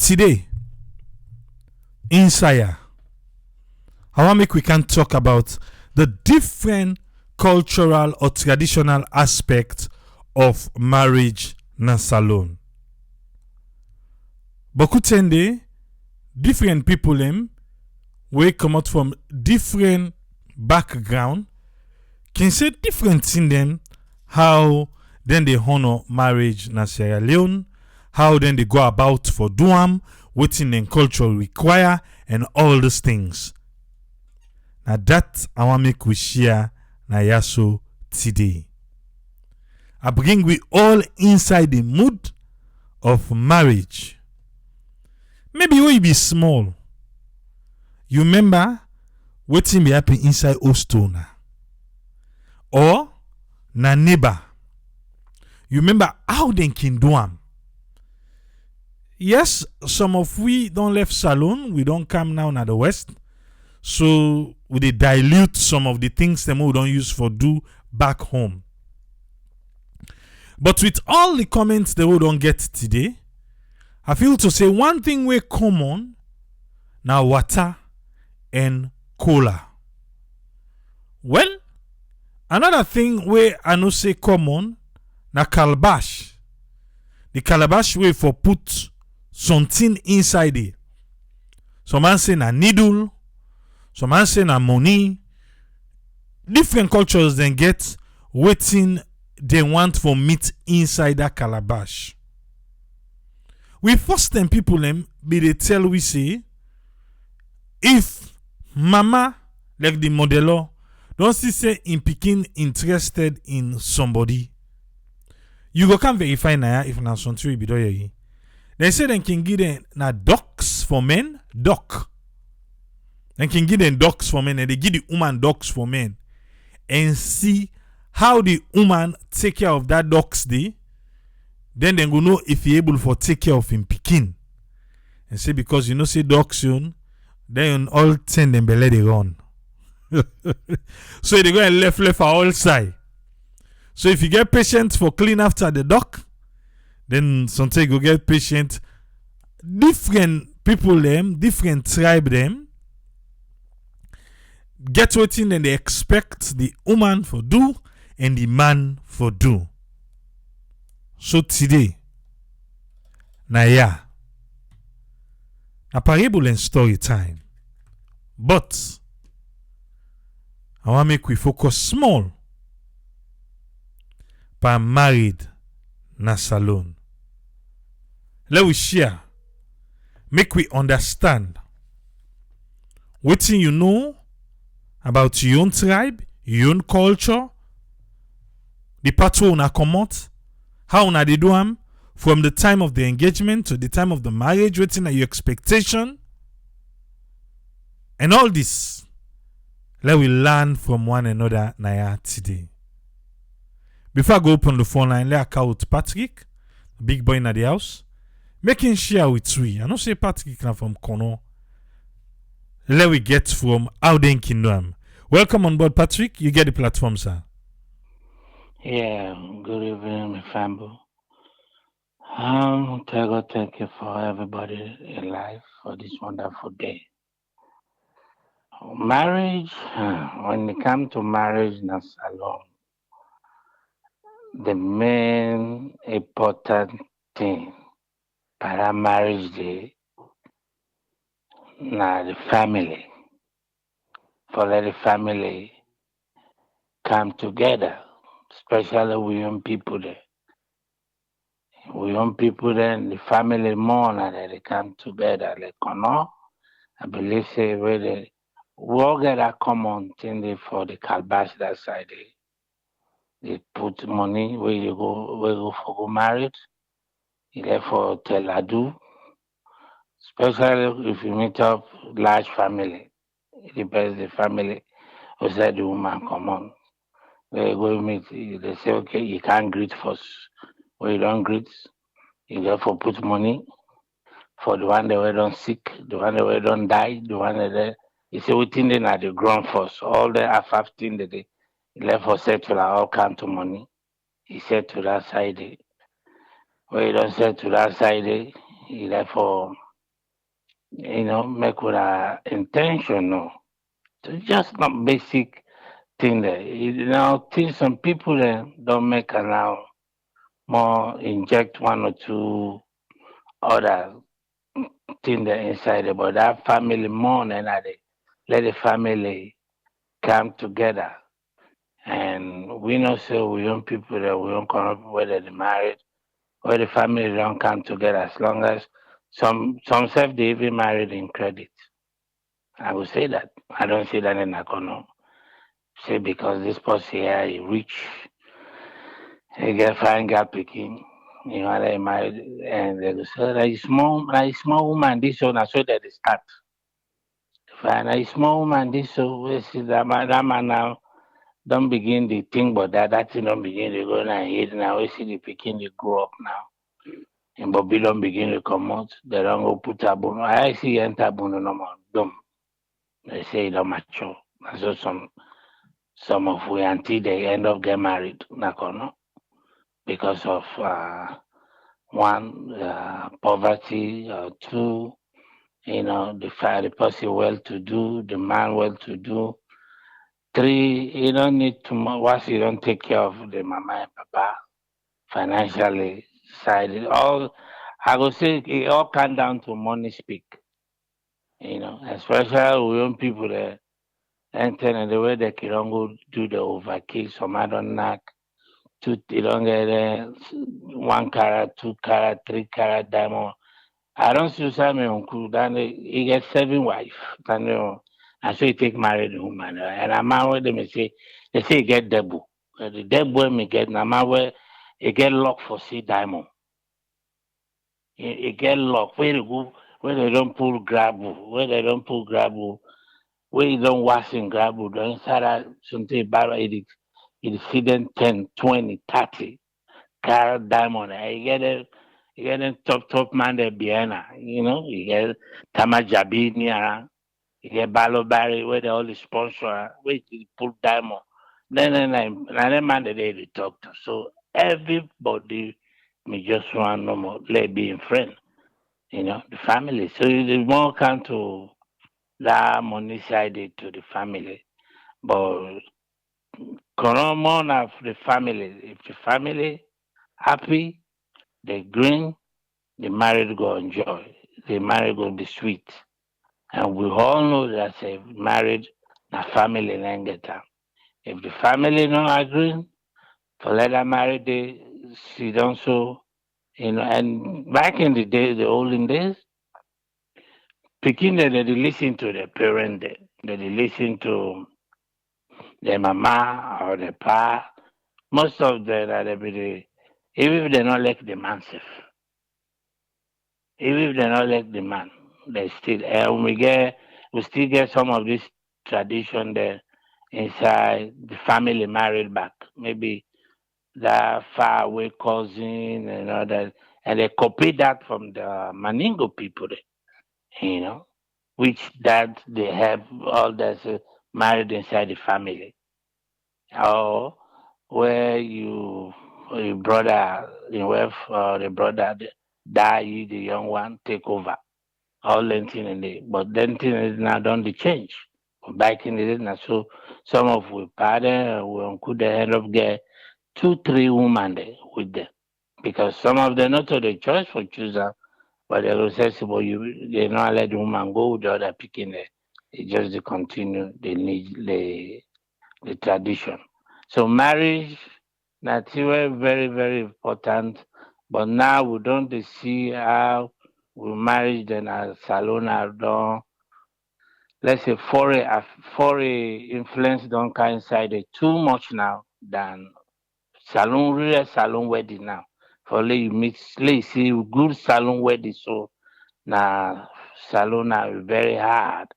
today, inside, I want make we can talk about the different cultural or traditional aspects of marriage na salon. Beaucoup tende, different people them, we come out from different background, can say different thing them, how then they honor marriage na Sierra Leone, how then they go about for doam, what in the culture require, and all those things. Now that I want make we share na yaso today. I bring we all inside the mood of marriage. Maybe we be small. You remember wetin be happen inside Ostona or na neighbor. You remember how they can do am. Yes, some of we don't left salon. We don't come now na the west. So we dey dilute some of the things them we don't use for do back home. But with all the comments that we don't get today, I feel to say one thing we common now water and cola. Well, another thing we I know say common na calabash. The calabash way for put something inside it. Some man say na needle, some man say na money. Different cultures then get waiting they want for meat inside that calabash. We first time people them be they tell we say if mama like the modeler don't see say in picking interested in somebody, you go can verify na if na something we be doing. They say they can give them na ducks for men, duck. They can give them ducks for men and they give the woman ducks for men and see how the woman take care of that ducks day. Then they go know if he able for take care of him picking. And say because you know say ducks soon, then all 10 them belly they run. So they go and left for all side. So if you get patient for clean after the duck, then sometimes you go get patient. Different people them, different tribe them, get waiting and they expect the woman for do and the man for do. So today, na ya, a parable and story time. But I want make we focus small pa married na salon. Let we share, make we understand wetin you know about your own tribe, your own culture, the part where una comot, how una dey do am from the time of the engagement to the time of the marriage, wetin na your expectation, and all this. Let we learn from one another na today. Before I go open the phone line, let I call with Patrick, big boy in the house, making share with we. I don't say Patrick na from Kono. Let we get from Auden Kingdom. Welcome on board, Patrick. You get the platform, sir. Yeah, good evening, my family. Thank you for everybody in life for this wonderful day. Marriage, when it comes to marriage na salon, the main important thing para marriage day na the family. For let the family come together, especially we young people there. We young people then the family more na that they come together. Like I believe say where we all get a common thing there for the calabash that side. They put money where you go for go married. You there for teladu. Especially if you meet up large family. It depends the family who said the woman come on. They go meet, they say okay, you can't greet first. When you don't greet, you therefore put money for the one that we don't sick, the one that we don't die, the one that you say we think they at the ground first. All the half thing that they left for settle all come to money. He said to that side. When you don't say to that side, he left for make with our intention, no. So just not basic thing there. Things some people don't make allow more inject one or two other thing there inside it, but that family more than that, let the family come together. And we know so we young people that we don't come up whether they married, where the family don't come together as long as some self they even married in credit. I would say that. I don't see that in Akono. Say because this person here is rich, he get fine girl picking, they married and they go say like small woman this one, so that they start. Fine, like small woman this so we see that man now don't begin the thing but that thing don't begin to go now here now we see the picking they grow up now. And Bobby don't begin to come out, they don't go put a bono. I see enter bono no more. Dumb. They say it don't mature. And so some of we auntie they end up get married, nakono, because of one poverty, two, the person well to do, the man well to do. Three, you don't need to once you don't take care of the mama and papa financially side. It all I would say it all come down to money speak. Especially we young people that enter and the way they can go do the overkill, some I don't knock. Two, you don't get 1 carat, 2 carat, 3 carat diamond. I don't see some uncle then he get 7 wife. And so he take married woman. And a man where they say he get double. The double me get na man where he get lock for see diamond. He get lock where they go where they don't pull grabble, where they don't pull grabble, where you don't wash and grabble, don't inside that something barrel it feed them 10, 20, 30 carat diamond. You get a top man there behind her, you get Tamajabi near, you get Balo Barry where they all the sponsor, where you put diamond. Then another man that they talk to. So everybody me just want no more let being friend, the family. So the more come to that money side to the family. But common of the family, if the family happy, they green, the marriage go enjoy. The marriage go be sweet. And we all know that a marriage, na family and get am. If the family no agree, for let her marry, they she don't so, and back in the days, the olden days, pikin they listen to their parent, they listen to their mama or their pa. Most of them are they be even if they not like the man self, even if they not like the man, they still we still get some of this tradition there inside the family married back. Maybe that far away cousin and all that, and they copy that from the Maningo people, you know, which that they have all that's married inside the family, or where your brother, your wife, the brother die, you the young one take over all lentin in the but lentin is now done the change. Back in the day, now so some of we father we uncle they end up get 2, 3 women there with them because some of them not to the choice for chooser, but they will say, "So, but they not let the woman go with the other picking there. It just to continue the tradition. So marriage, that's very very important. But now we don't dey see how we marriage then as salon are done. Let's say foreign influence don't come inside it too much now than salon real salon wedding now. For let you meet let you see good salon wedding so na salon na very hard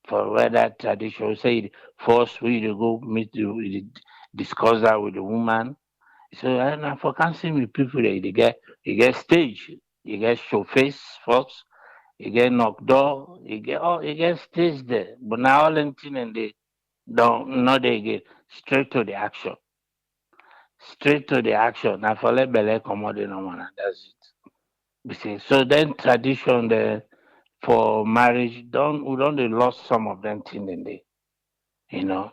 for whether tradition say first we dey go meet discuss that with the woman. So and na for council with people that you get stage, you get show face first, you get knock door, you get stage there. But now all anything and they don't not they get straight to the action. Straight to the action. Now for let belle come out no man, that's it. You see. So then tradition there for marriage, don't we don't dey lost some of them thing in there.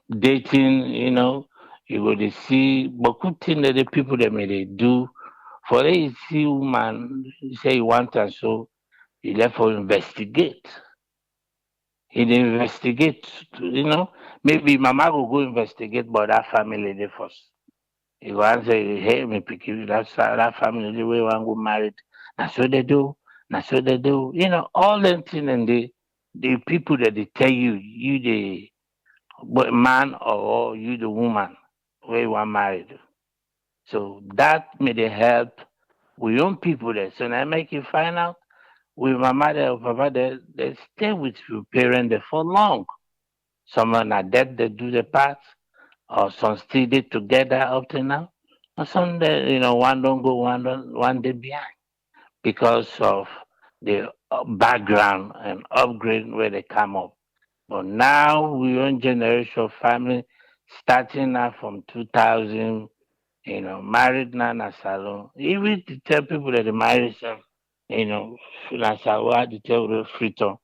Dating, you go to see but good thing that the people that may they do for they see woman you say you want and so you left for investigate. He dey investigate, maybe mama go investigate but that family dey first. You go answer, hey, me pikin, that family the way one go married. Na so they do. Na so they do. All them thing and the people that they tell you, you the man or you the woman where you are married. So that may they help with young people there. So now make you find out with my mother or papa they stay with your parent there for long. Some are dead, they do the part, or some still did together up to now. Or some one don't go, one day behind because of the background and upgrade where they come up. But now we own generation of family starting now from 2000, married now na salon. Even to tell people that they married some, na salon, I to tell the freedom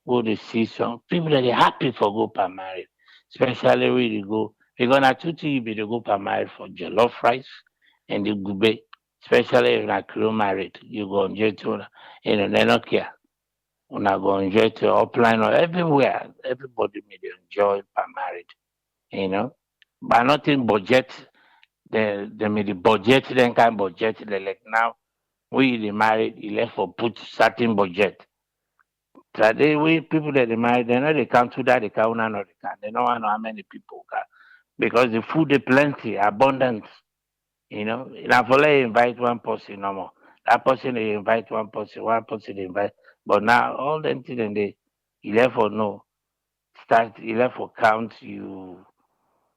go dey see some people that dey happy for go per married, especially when you go because na two things you be dey go per married for jollof rice and the gube, especially if na crew married, you go enjoy to they no care. Una go enjoy to upline or everywhere. Everybody may dey enjoy per married, but nothing budget. They may the budget then kind budget like now when you dey married, you left for put certain budget. Today, we people that they marry, they know they count to that, they count none of they can. They don't want to know how many people can. Because the food is plenty, abundant. Now for like invite one person no more. That person they invite one person they invite. But now all them things and they you left for no. Start you left for count you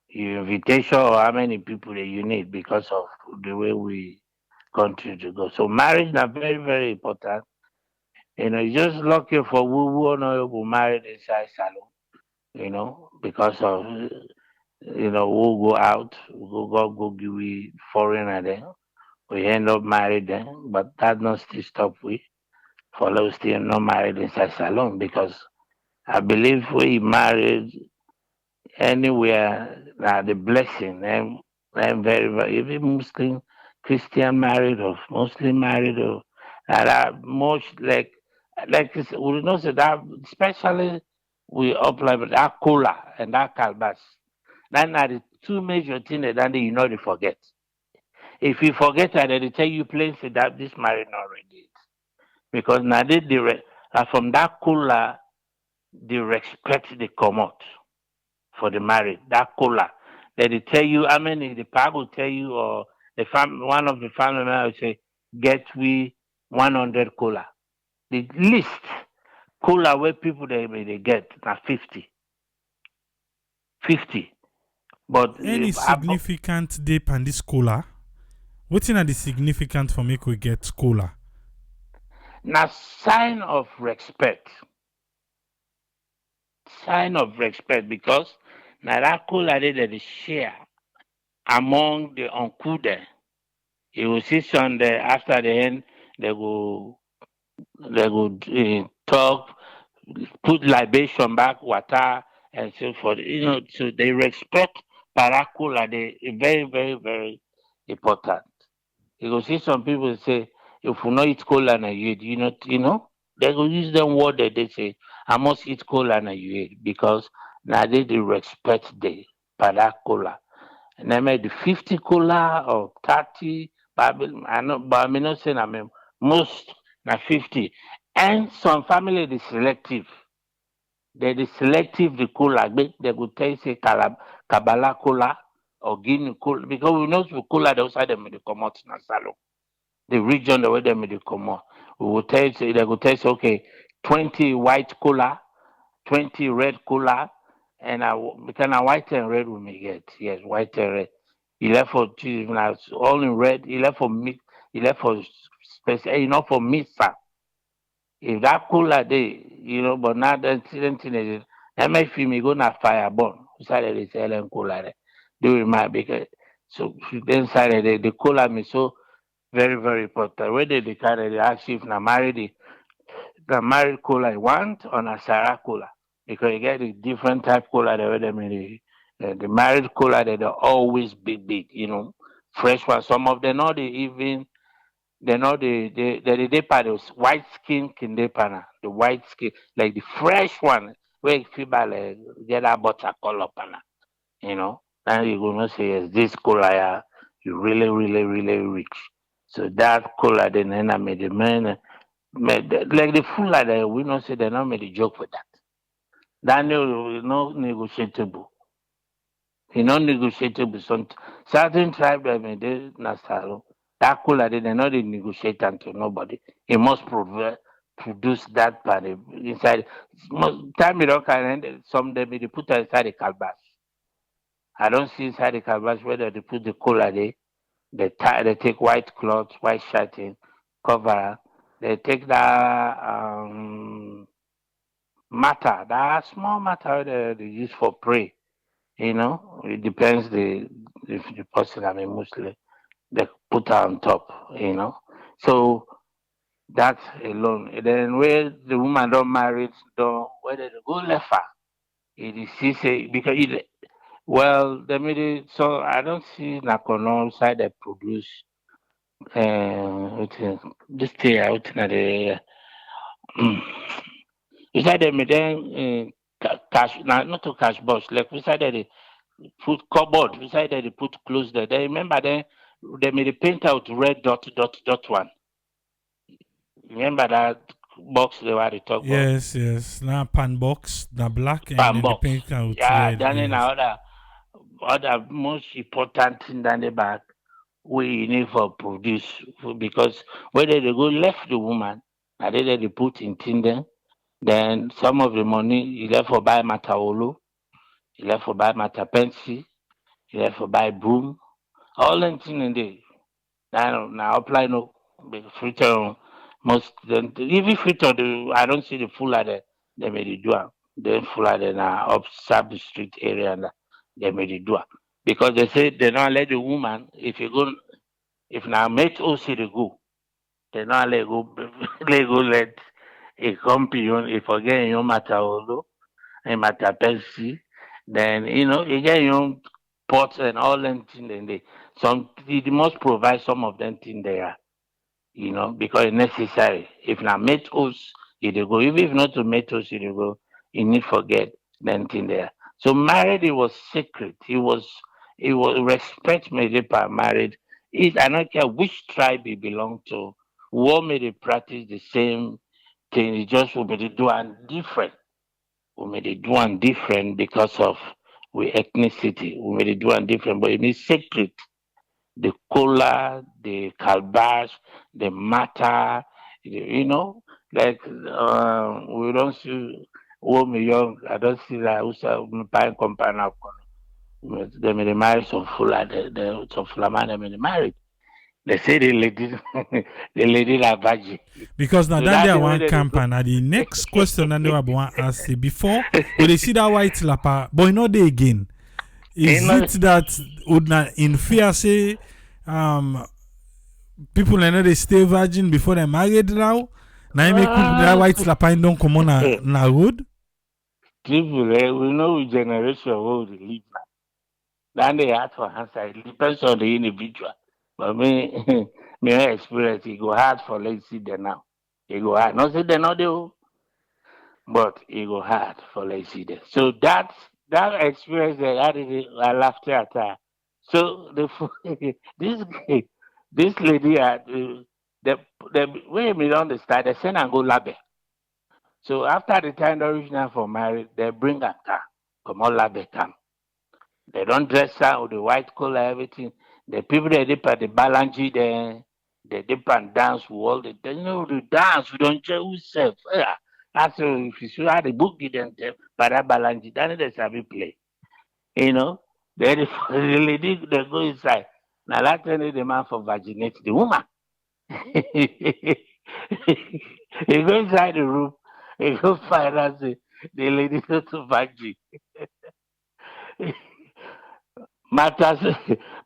your invitation or how many people that you need because of the way we continue to go. So marriage is very, very important. You just lucky for who honorable married inside salon, because of we'll go out, we'll go give we foreigner then. We end up married then, but that not still stop we follow still not married inside salon because I believe we married anywhere the blessing and very, very even Muslim Christian married or Muslim married or that much we know say that especially we apply with that cola and that calbas. That are the two major things that you know they forget. If you forget that they tell you plainly that this marriage not ready. Because now from that cola the respect they come out for the marriage. That cola. They tell you how many the park will tell you or one of the family members will say, get we 100 cola. The least cola where people they get na 50. 50. But Any significant dip on this cola? What's in the significant for make we get cola? na sign of respect. Sign of respect because na that cola they share among the uncle there. You will see some there after the end they go talk, put libation back, water and so forth. So they respect paracola. They very, very, very important. You go see some people say if you not eat cola na you eat, they go use them word that they say I must eat cola na you eat because now they respect the paracola. And I made the 50 cola or 30, but I mean not saying I mean most na 50. And some family is selective. They is selective the cola. They go tell you say Kabbalah cola or Guinea cola because we know the cola the outside them they come out na salon. The region the way them they come out. We will tell you say they go tell you say okay 20 white cola, 20 red cola, and because now white and red we may get. Yes, white and red. He left for cheese now all in red. He left for meat. He left for special. Not for meat, sir. If that cooler day, but now the incident is MFP me go na fire burn. Inside they sell them cooler there. Do it my because so inside the cooler me so very, very important. When they carry the ask if na married the married cola you want on a Sarah cola. Because you get the different type cola the way them the married cola they're always big, fresh one. Some of them not they even they know the depa the white skin can depa the white skin like the fresh one where you feel by like get that butter color pana, you know. And you gonna say yes, this cola yeah, you really rich. So that cola then I made the man like the food like that we not say they not made a joke for that. That no negotiable. He non-negotiable. Some certain tribe that may they nasalo. That cola they not dey negotiate unto nobody. He must produce that part inside. Time you don't can some they may they put inside the calabash. I don't see inside the calabash whether they put the cola there. They take white cloth, white shirting, cover. They take that matter, that small matter they use for pray. It depends the if the person I mean Muslim, they put her on top, So that alone. And then where the woman don't marry, don't whether they go left her. It is she say because well they made it so I don't see Nakono side that produce this thing out in the inside them then cash not to cash box like inside the put cupboard beside there they put close there. Then remember then they made a paint out red dot one. Remember that box they were the talk about? Yes. Now pan box, the black, and Palm then the box. pink out Yeah, red. then in Yes. other most important thing than the back we need for produce because whether they go left the woman and then they put in thing then some of the money you left for buy matawolo, you left for buy matapensi, you left for buy broom, all them thing in there. Now apply no big filter most then even filter the I don't see the full of they made it do am. Then full of the now up the street area and they made it do am. Because they say they not let the woman if now mate OC they go, they not let go they go let a companion if again you matter although and matter Pepsi, then you get your own pots and all them things and they some you must provide some of them things there because it's necessary. If not metals, you dey go. Even if not to metals, you dey go. You need forget that thing there. So married, it was sacred. It was respect made it by married. I don't care which tribe he belonged to. What made it practice the same thing. It just will be the do and different. We made it do one different because of we ethnicity. We made it do one different, but it is sacred the cola, the calabash, the matter, like we don't see women young, I don't see that also buying company of they may marry some full some flaman they may married. They say the lady the lady are virgin. Because now So then that there the way one that they go. campaign. Now the next question then they were going to ask you before when they see that white lapper, but not there again. Is it that would not in fear say people know they stay virgin before they married now? Now you make people that uh, white lapper don't come on na road? people, we know which generation where we live. Then they have to answer. It depends on the individual. But me, me experience, it go hard for let's see them now. It go hard. Not say they not do, but it go hard for let's see them. So that experience, I laughed at her. So this this lady, the way me understand, they send and go labe. So after the time the original for marriage, they bring a car, come on labe come. They don't dress her with the white collar, everything. The people they dip at the balanji there, they dip and dance with all the dance, we don't care who self. Yeah. That's if you see how the book didn't tell, but that balanji, then they sabi play. You know, then the lady they go inside. Now that time the man for virginate the woman. He go inside the room, he go find out the lady go to virgin. Matters,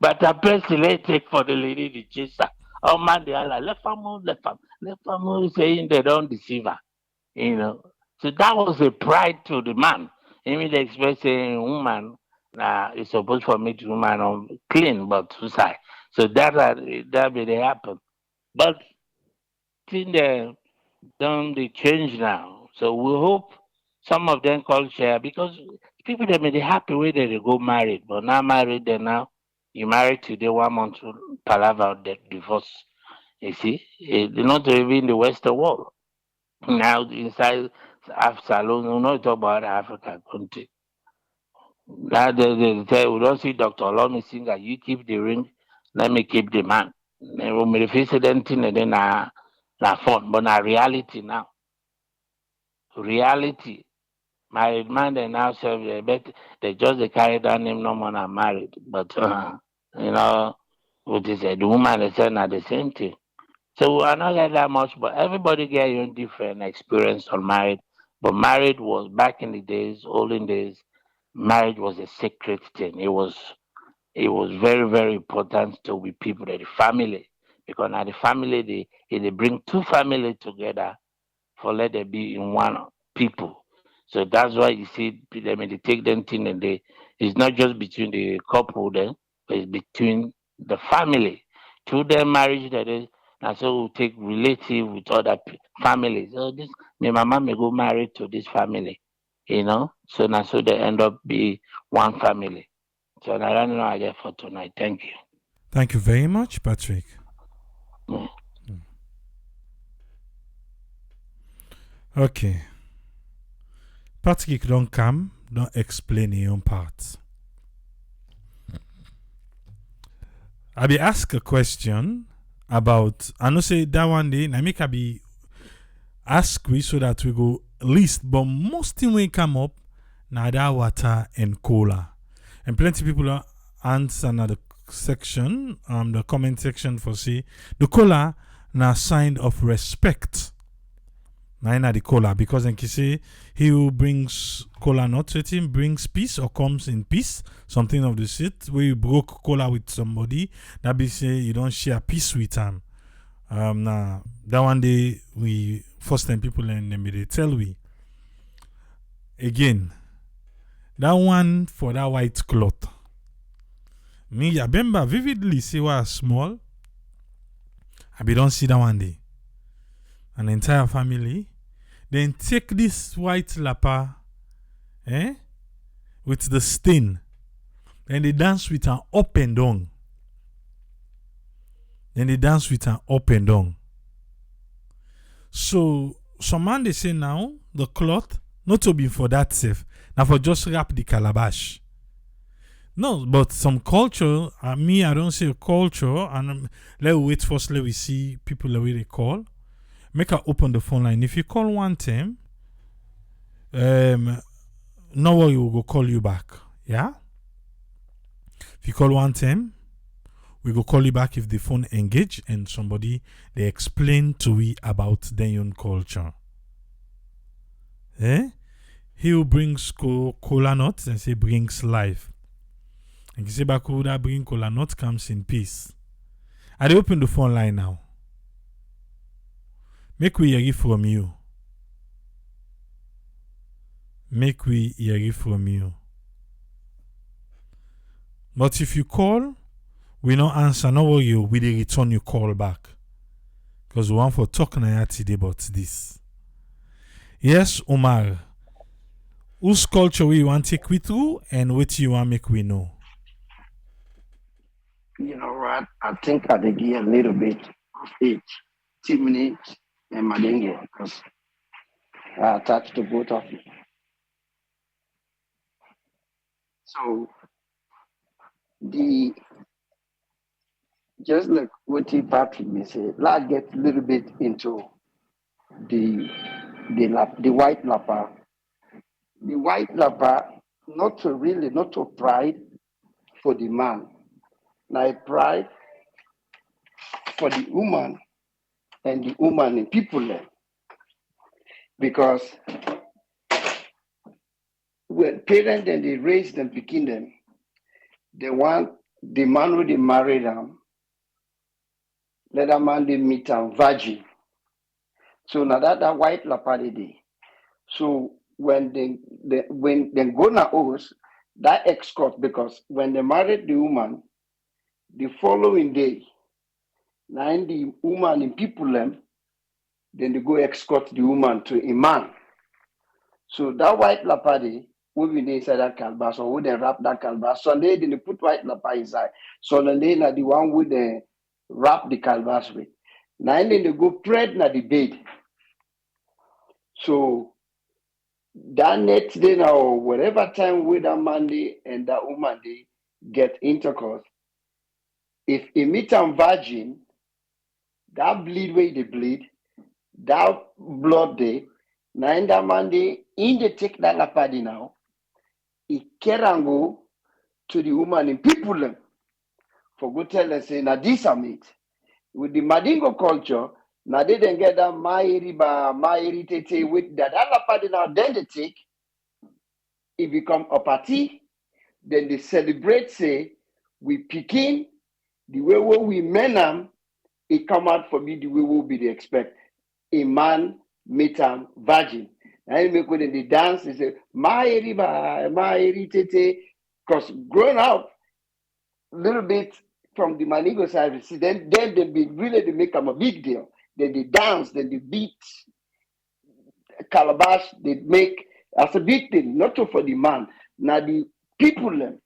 but a person they take for the lady the chaser. Oh man, they are like, left family, saying they don't deceive her. you know. So that was a pride to the man. Even the expressing woman, it's supposed for me to woman clean, but suicide. So that may happen. But thing they change now. So we hope some of them culture because people they may be happy with they go married, but now married they now you married today 1 month to palaver the divorce. You see, not even in the Western world. Now inside salon, we not talk about Africa country. Now they say we don't see Doctor Olomi singer, you keep the ring, let me keep the man. Then when we face that thing and then na fun, but na reality now. Reality. Married man they now serve they just they carry that name no more than married. But you know what they said, the woman they said not the same thing. So I not get that much, but everybody get your own different experience on married. But married was back in the days, olden days, marriage was a sacred thing. It was very, very important to be people that the family. Because now the family they bring two families together for let them be in one people. So that's why you see them they take them thing and they it's not just between the couple then, but it's between the family. Through their marriage that is and so we take relative with other families. Oh this my mama may go married to this family, you know. So now so they end up be one family. So I don't know I get for tonight. Thank you. Thank you very much, Patrick. Mm. Okay. Patrick don't come, don't explain your own part. I be ask a question about I know say that one day I make I be ask we so that we go list, but most thing we come up na that water and cola. And plenty people are answer na the section, the comment section for say the cola na sign of respect. Na in the cola because then he say he who brings cola not with him brings peace or comes in peace. Something of the shit where you broke cola with somebody that be say you don't share peace with him. Now that one day we first time people learn them they tell we again that one for that white cloth. Me I remember vividly say was small. I be don't see that one day. An entire family then take this white lapper with the stain. Then they dance with an up and down. So some man they say now the cloth not to be for that safe. Now for just wrap the calabash. No, but some culture, me I don't say culture, and let we wait first, let we see people the way they call. Make her open the phone line. If you call one time, no worry, we will go call you back. Yeah? If you call one time, we go call you back if the phone engage and somebody they explain to we about their own culture. Eh? He who brings cola nuts and say brings life. And you say back who that bring cola nut comes in peace. I open the phone line now. Make we hear it from you. But if you call, we no answer, no worry, we dey return your call back. Because we want for talk na today about this. Yes, Omar. Whose culture we want to take we through and what you want make we know? You know what? I think I did give a little bit of each. 2 minutes and Madenge, because I attached to both of you. So the just like what Patrick may say, let's get a little bit into the the white lapper. The white lapper, not to pride for the man, now pride for the woman and the woman and people there. Because when parents and they raise them, picking them, they want the man who they marry them, let that man they meet them virgin. So now that white lapadi day. So when they go na house, that escort, because when they married the woman, the following day, now the woman in people them, then they go escort the woman to a man. So that white lapadi will be inside that calabash, or would they wrap that calabash. Sunday then they put white lapa inside. So then they na the one with the wrap the calabash with. Now then they go spread na the bed. So that next day now, or whatever time with that man day and that woman they get intercourse, if a meet am virgin, that bleed where they bleed, that blood day, now in that man day, in the take that lapadi now, he can go to the woman in people them for go tell them say, now this are meat. With the Madingo culture, now they then get that my tete with that lapadi now, then they take, it become a party. Then they celebrate, say, we picking the way we men them, it come out for me the way we be the expect. A man meet am virgin. And make when they dance, they say, my tete. Because growing up, a little bit from the Manigo side, see, then they be really they make them a big deal. Then they dance, then they beat calabash, they make as a big thing, not for the man. Now the people them,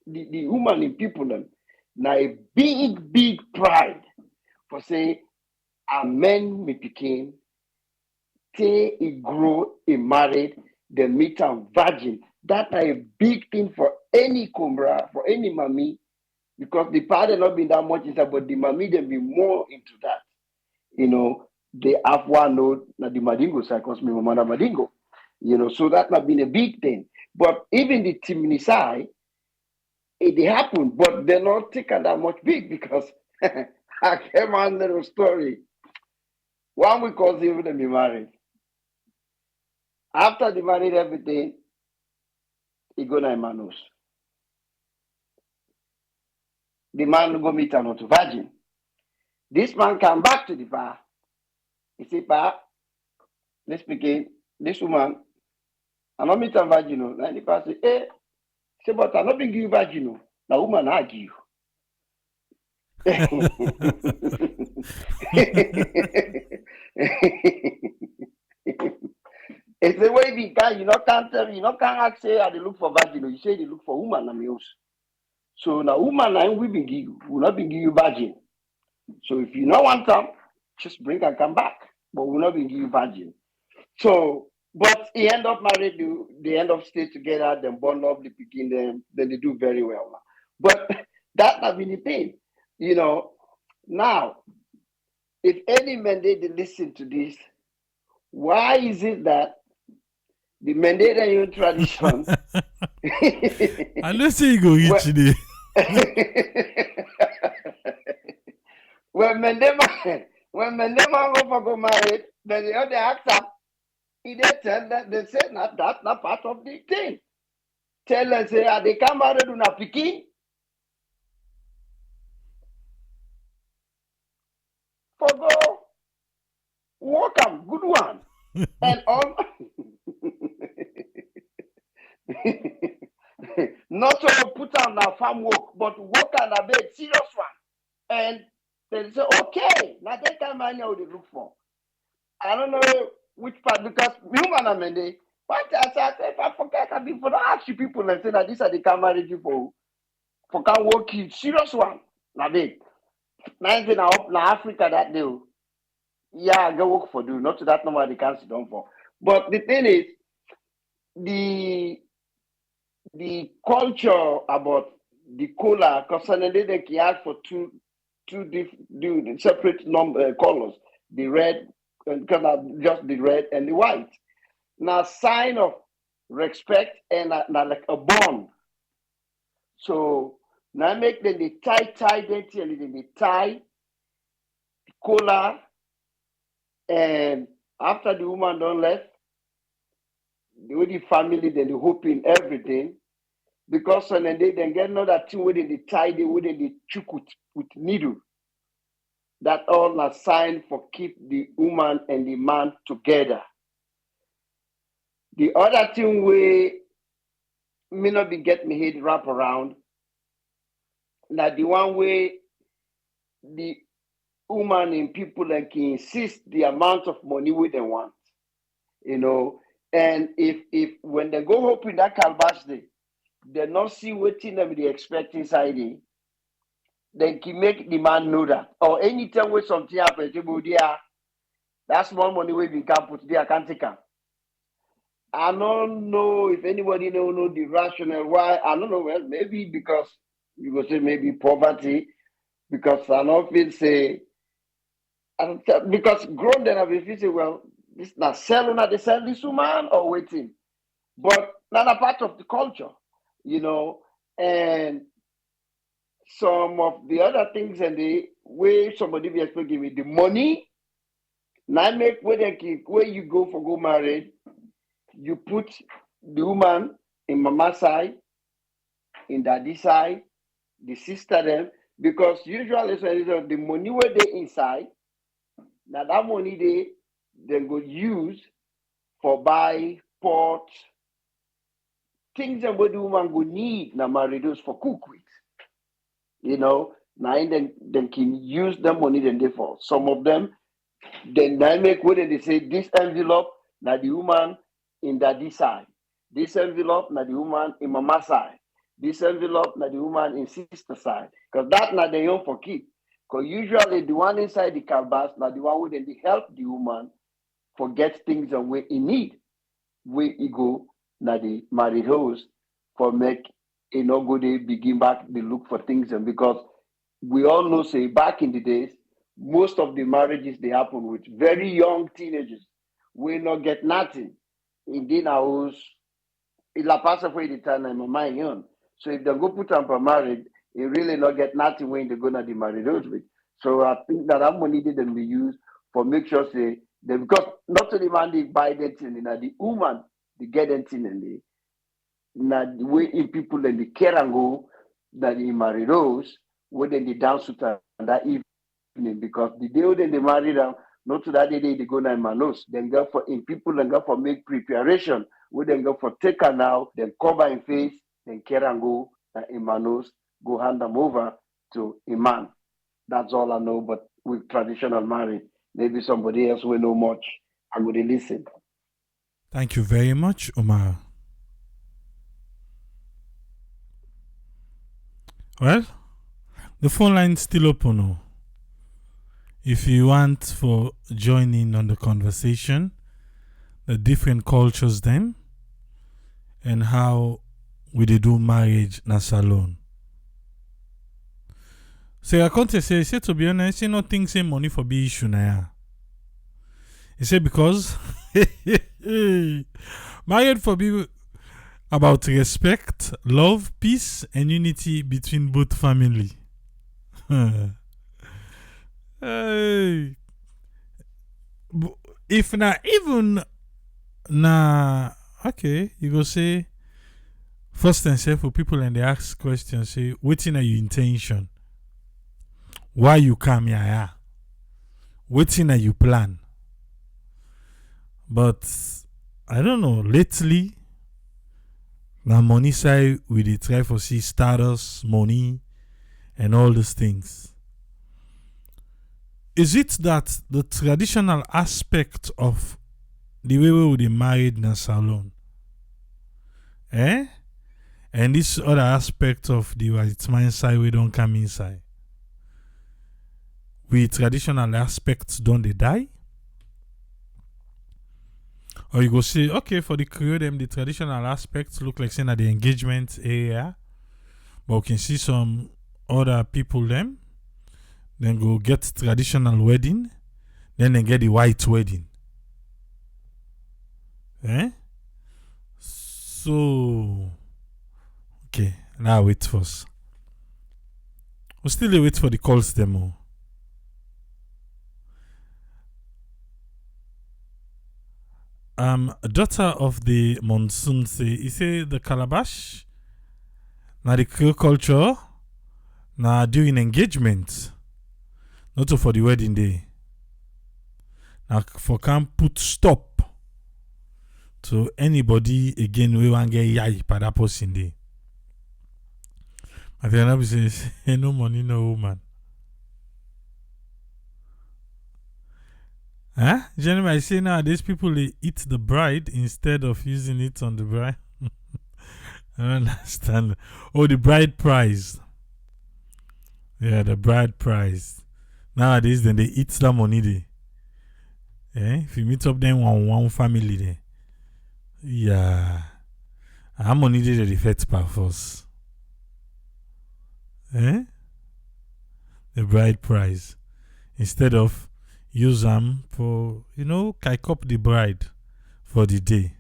the woman in people them, now a big pride for say a man me became till he grow, he married, they meet a virgin. That a big thing for any kumbra, for any mommy, because the father not been that much inside, but the mommy they be more into that. You know, they have one note na the Madingo side, because my mama Madingo. You know, so that not been a big thing. But even the Timini side, it happened, but they're not taking that much big because I came on little story. 1 week was even them be married. After they married everything, he go na Manus. The man go meet another virgin. This man come back to the bar. He say, Pa, let's begin. This woman, I not meet a virgin. And the pa say, eh, say, but I not been give you virgin. The woman I give you. It's the way we can, can't tell, can't say I look for virgin. You say they look for woman and males. So now woman and we been give you, will not be give you virgin. So if you don't want them, just bring and come back. But we'll not be give you virgin. So, but he end up married, they end up stay together, then born lovely picking them, then they do very well now. But that not been the thing. Now, if any mandate they listen to this, why is it that the mandate and tradition I know say you go eat today. when Mendema go married, then the other actor, he they tell that they say not that not part of the thing. Tell them say they come married to na pikin. For go work am good one. And all not to put on a farm work, but work on a bit serious one. And they say, okay, now they can man what they look for. I don't know which part because human I mean they what I say if I forget I be for don't ask you people and say that this are the can marry you for can work you serious one. Now they 19 up now Africa that day. Yeah, go work for do. Not to that number they can sit down for. But the thing is the culture about the cola concerning they can ask for two separate colors, the red and just the red and the white. Now sign of respect and now like a bond. So now make them the tie them till the tie the cola, and after the woman don't left, the family then they hoping everything. Because when they then get another thing within the tie, they wouldn't the chook with needle. that all are signed for keep the woman and the man together. The other thing we may not be get me head wrap around, that the one way the woman and people like can insist the amount of money we they want, you know. And if when they go up in that calabash day, they not see what thing them they expect inside it, they can make the man know that. Or anytime when something happens, they go there, that small money we can put there, I can't take am. I don't know if anybody know the rationale why. I don't know. Well, maybe because you go say maybe poverty. Because I don't feel say because grown then I will feel say well this not selling at they sell this woman or waiting. But not a part of the culture, you know, and some of the other things and the way somebody be expecting with the money, now make where you go for go married, you put the woman in mama side, in daddy side, the sister them, because usually so the money where they inside, now that money they go use for buy pot, things that the woman go need now married those for cook with. You know, now then can use the money then they for. Some of them then they make when they say this envelope now the woman in daddy side. This envelope now the woman in mama side. This envelope now the woman in sister side. Because that now they own for keep. Because usually the one inside the calabash now the one who then they help the woman forget things and where in need. Where he go now the married house for make no go they begin back they look for things and because we all know say back in the days most of the marriages they happen with very young teenagers we not get nothing in the house it la pass away the time and my young so if they go put on for marriage it really not get nothing when they go to the marriage house with so I think that money they then be used for make sure say they because not only man they buy that thing the woman they get that thing and they na the way in people and the care and go that they marry those when they dance with her that evening because the day when they marry them not to that day they go na manos then go for in people and go for make preparation when then go for take her now then cover in face then care and go in manos go hand them over to a man. That's all I know. But with traditional marriage, maybe somebody else will know much. I'm going to listen. Thank you very much, Omar. Well, the phone line is still open. Oh. If you want for joining on the conversation, the different cultures them, and how we they do marriage na salon. So I can't say to be honest, you know things say money for be issue na ya. He said because marriage for be about respect, love, peace, and unity between both family. Hey. If na even na okay, you go say first and say for people and they ask questions, say waiting are your intention? Why you come here? Waiting are you plan? But I don't know, lately na money side we dey try for see status, money, and all these things. Is it that the traditional aspect of the way we dey married na salon, and this other aspect of the white man side we don't come inside? We traditional aspects don't they die? Or you go say, okay, for the Creole, them the traditional aspects look like saying at the engagement area, but we can see some other people them, then go get traditional wedding, then they get the white wedding. So, okay, now wait first. We still wait for the calls demo. A daughter of the monsoon say, he say the calabash, na the Creole culture, na during engagement. Not for the wedding day. Now for can put stop to anybody again we want get yai by that person day. I think I say no money, no woman. Huh? Generally, I say nowadays people they eat the bride instead of using it on the bride. I don't understand. Oh, the bride price. Yeah, the bride price. Nowadays, then they eat that money there. Eh? If you meet up them one family there. Yeah. How money did they fetch per force? Eh? The bride price. Instead of use them for, kike up the bride for the day.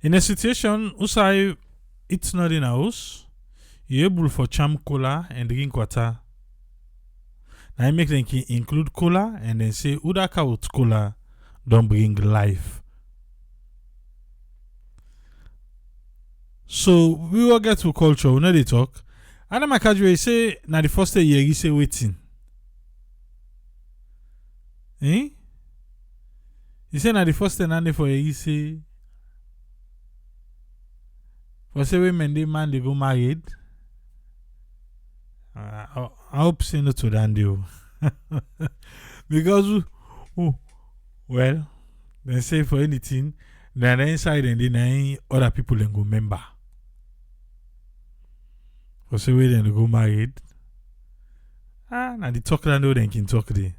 In a situation, usai it's not in a house, you're able for cham cola and drink water. Now I make them include cola and then say udaka with cola don't bring life. So we will get to culture, we know they talk. Adam Akajwe say na the first day you say waiting. Eh? You say na the first day nande for you say for say women they man they go married. I hope say no to that deal. Because well, they say for anything, they're inside and then other people then go member. For say we then go married. Now the talk that then can talk there.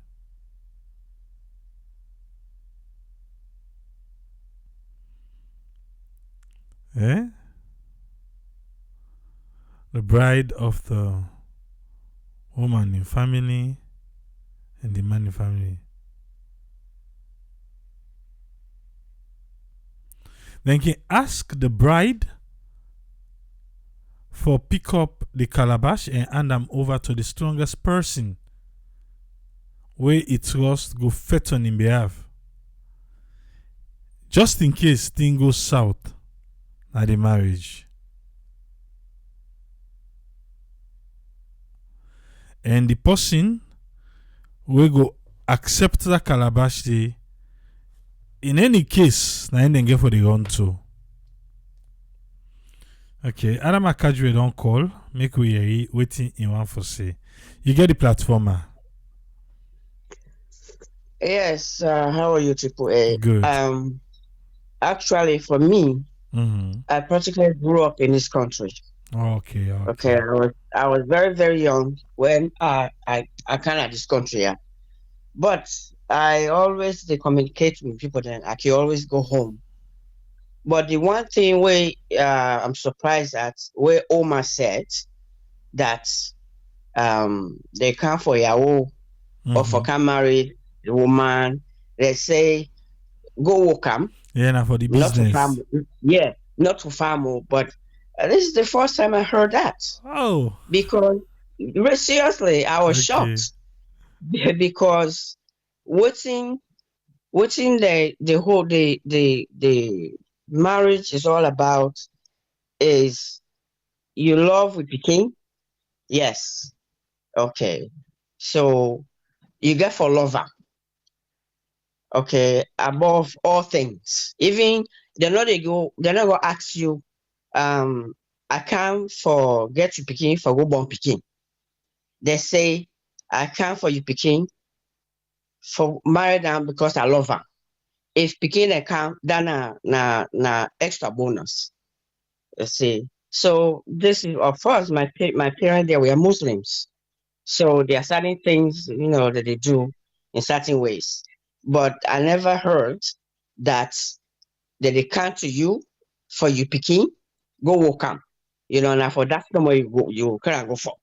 Eh? The bride of the woman in family and the man in family. Then can ask the bride for pick up the calabash and hand them over to the strongest person where it trust go fet on in behalf. Just in case thing goes south at the marriage. And the person will go accept that calabash day. In any case, na then get for the run too. Okay, Adam Akajwe don't call. Make we hear waiting in one for say. You get the platformer. Yes, how are you, Triple A? Good. Actually, for me, I practically grew up in this country. Okay. I was very, very young when I kind of this country, yeah. But I always communicate with people. Then I can always go home. But the one thing where I'm surprised at where Oma said that they come for Yahoo or for come married the woman, they say go welcome. Yeah, now for the business. Not to farm, but this is the first time I heard that. Oh. Because seriously, I was shocked because what's the whole the marriage is all about is you love with the king. Yes. Okay. So you get for lover. Okay, above all things. Even they're not gonna ask you, I come for get you picking for go born picking. They say I come for you picking for marry them because I love her. If picking a come, then na extra bonus. You see. So this is of course my parents they were Muslims. So there are certain things, that they do in certain ways. But I never heard that they come to you for you picking, go walk up. Now for that somewhere you can't go for.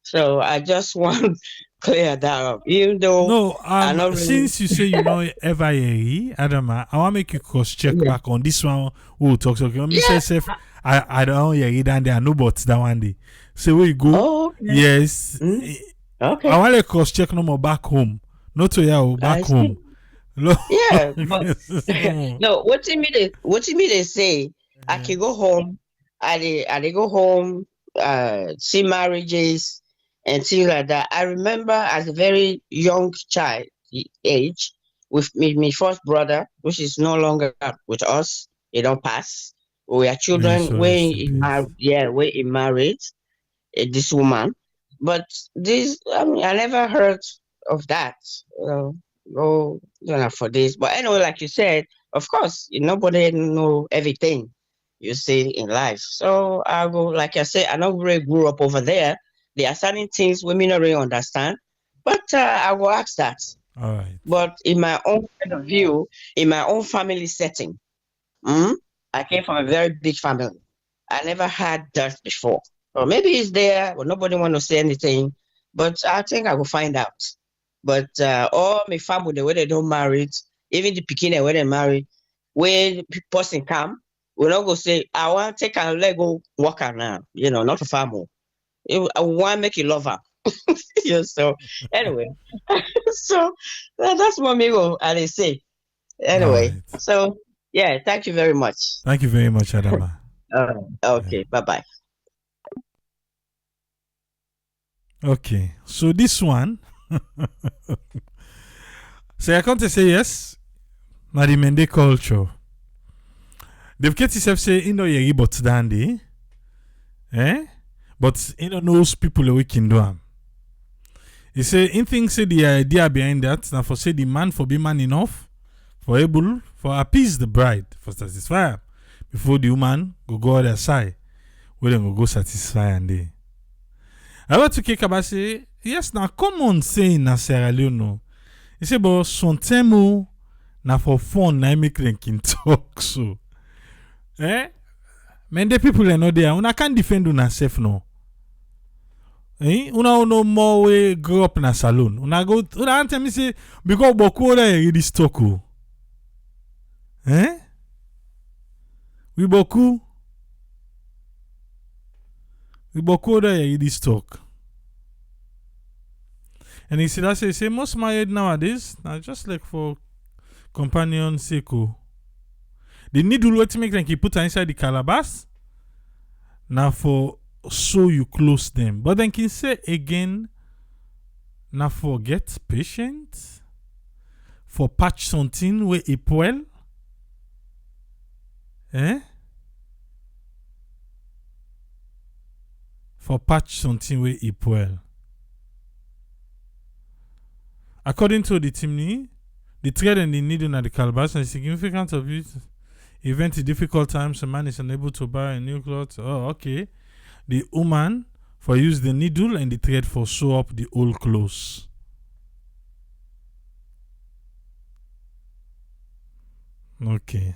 So I just want to clear that up. Even though no, since you say you know ever hear Adama, I want to make you cross check back on this one. We'll talk. Okay, let me say I don't hear it and there are no buts that one day. So where you go? Oh, okay. Yes. Okay. I want to cross check no more back home. Not to you back home. Yeah, but no. What do you mean? They say I can go home. I go home. See marriages and things like that. I remember as a very young child age with my first brother, which is no longer with us. He don't pass. We are May children. so rest in peace. We married this woman, but this I never heard of that. Go for this. But anyway, like you said, of course, nobody know everything you see in life. So I go, like I said, I don't really grew up over there. There are certain things women don't really understand, but I will ask that. All right. But in my own point of view, in my own family setting, mm, I came from a very big family. I never had that before. Or maybe it's there, but nobody want to say anything. But I think I will find out. But all my family, the way they don't marry, even the pikin when they marry, when person come, we not go say, I want to take a leg go walk her now. Not a family. I want to make you love her. So anyway, so that's what me go and they say. All Anyway, right. so yeah, thank you very much. Thank you very much, Adama. Okay, bye bye. Okay, so this one, so I can't say yes. Na the Mende culture. They've get yourself say in the yeri but dandy, but in those people we can do am. He say in things say the idea behind that now for say the man for be man enough for able for appease the bride for satisfy her before the woman go other side where them go satisfy and they. I want to kick about say yes now common saying na Sierra Leone. No. He say but son temo na for fun na make them can talk so. Men the people are not there. Una can't defend una self no. Una no more way grow up in a saloon. Una answer me say because boku oda ready stock o. We boku oda ready stock. And he said that say most married nowadays now just like for companion sake o. The needle what make them keep put inside the calabash. Now for so you close them. But then can say again, now forget patient for patch something where it well. For patch something where it well. According to the chimney, the thread and the needle and the calabash and the significance of it event in difficult times, a man is unable to buy a new cloth. Oh, okay. The woman for use the needle and the thread for sew up the old clothes. Okay.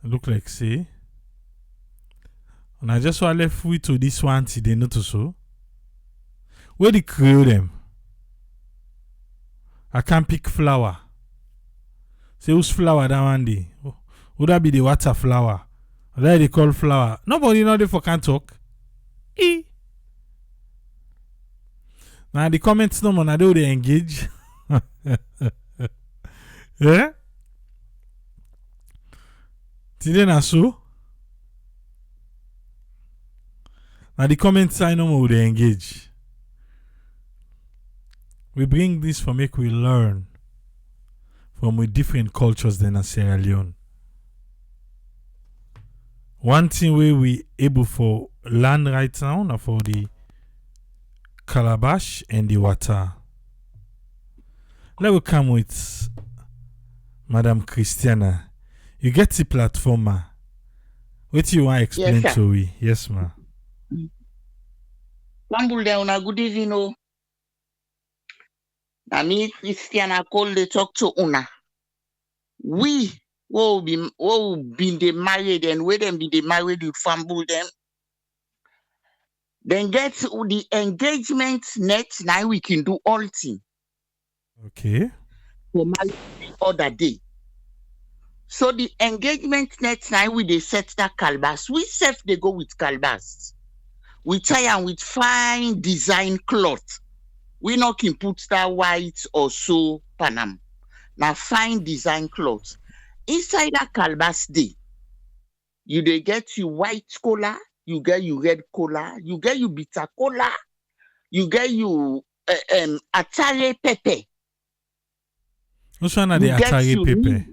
Look like say. And I just want left with to this one today, not so. Where they create them? I can't pick flower. Say who's flower that one day? Would that be the water flower? Or that they call flower? Nobody know they for can talk. Now the comments no man, I do they engage. Yeah? Today na so? Now the comments I know more they engage. We bring this for make we learn from with different cultures than Sierra Leone. One thing we able for land right now na for the calabash and the water. Let me come with Madam Christiana. You get the platform, ma. What you want to explain Yes, to we? Yes, ma. Mambul de una good evening, oh. Na me Christiana call they talk to una. We will been they married and we them be they married with fambul them. Then get the engagement net now we can do all thing Okay. for marriage the other day. So the engagement net now we they set that calbas. We self they go with calbas. We tie and with fine design cloth. We not can put that white or so panam. Now fine design cloth. Inside that calbas day, you they get your white collar you get you red cola, you get you bitter cola, you get you atare pepper. Which one are the You get atari you pepper?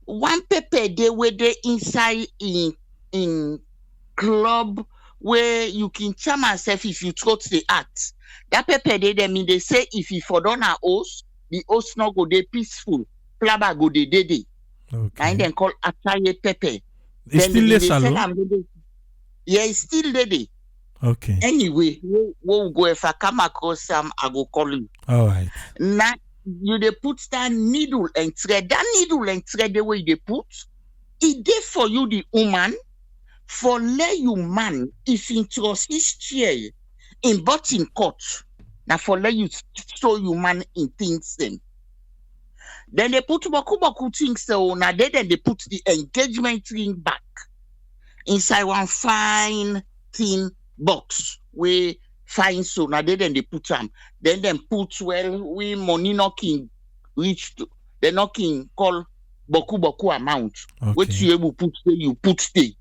one pepper they were there inside in club where you can charm yourself if you throat the act. That pepper they say if you for don a host, the host not go dey peaceful. Flaba go dey day. Okay. And then call atare pepper. It's Then still they less sell alone. am yeah, it's still day. Okay. Anyway, we'll go if I come across some, I go call you. All right. Now you they put that needle and thread. That needle and thread the way they put, it dey for you the woman, for lay you man if in trust his chair in button cut. Now for lay you show you man in things them. Then they put baku things so now then they put the engagement ring back inside one fine thin box where fine so now then they put them. Then put well we money knocking reach to the knocking call boku amount. What Okay. you able put there, you put the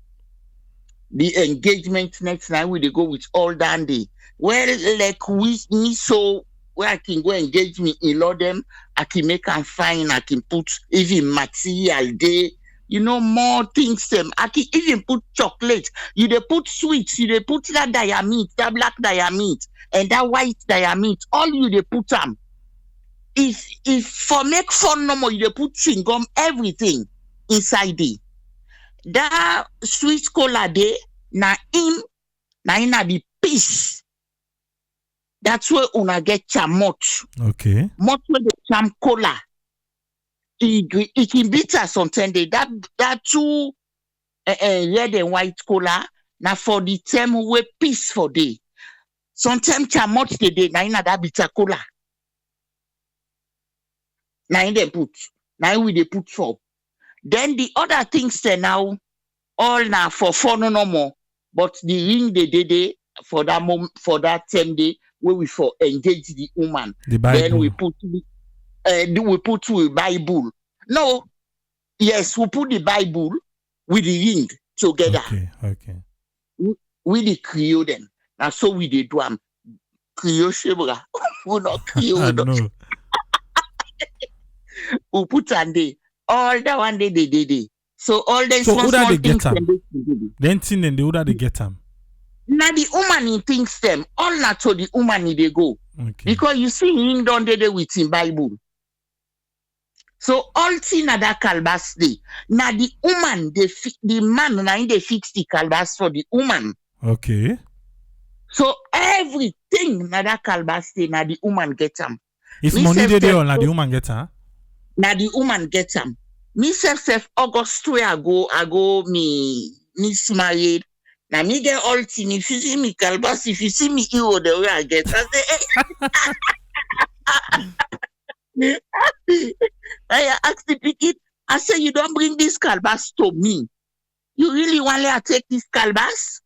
engagement next night we they go with all down day. Well, like me so where I can go engage me in law them, I can make and fine, I can put even material day, you know, more things them. I can even put chocolate. You they put sweets, you they put that diamete, that black diamete, and that white diamete. All you they put them. If for make fun no more, you they put chewing gum, everything inside it. That sweet cola day, na in the peace. That's where una get chamot. Okay. Mot where the cham cola. It can bitter sometimes. That two red and white cola. Now for the term where peace for day. Sometimes chamot the day na in that bitter cola. Na in they put. Now we they put for. Then the other things say now all now for fun no more. But the ring they for that moment for that 10 day where we for engage the woman. The Bible. Then we put the Bible. No, yes, we put the Bible with the ring together. Okay. We the Creole them. Now so we they do am Creole shebra. We not Creole. No. We put and they all that one day they. So all the So small who that they things get them? Then thing and the who that they get them. Now the woman in thinks them all not to the woman they go. Okay. Because you see him done there with him Bible. So all thing na that calbas day. Now the woman the man na they fix the calbas for the woman. Okay. So everything na that calbas day na the woman get them. If money they there, na the woman get her. Na the woman get them. Me self August where I go me married. Now me get all thing. If you see me calbas, if you see me hero the way I get, I ask the pikin, I say you don't bring this calbas to me. You really want to take this calbas?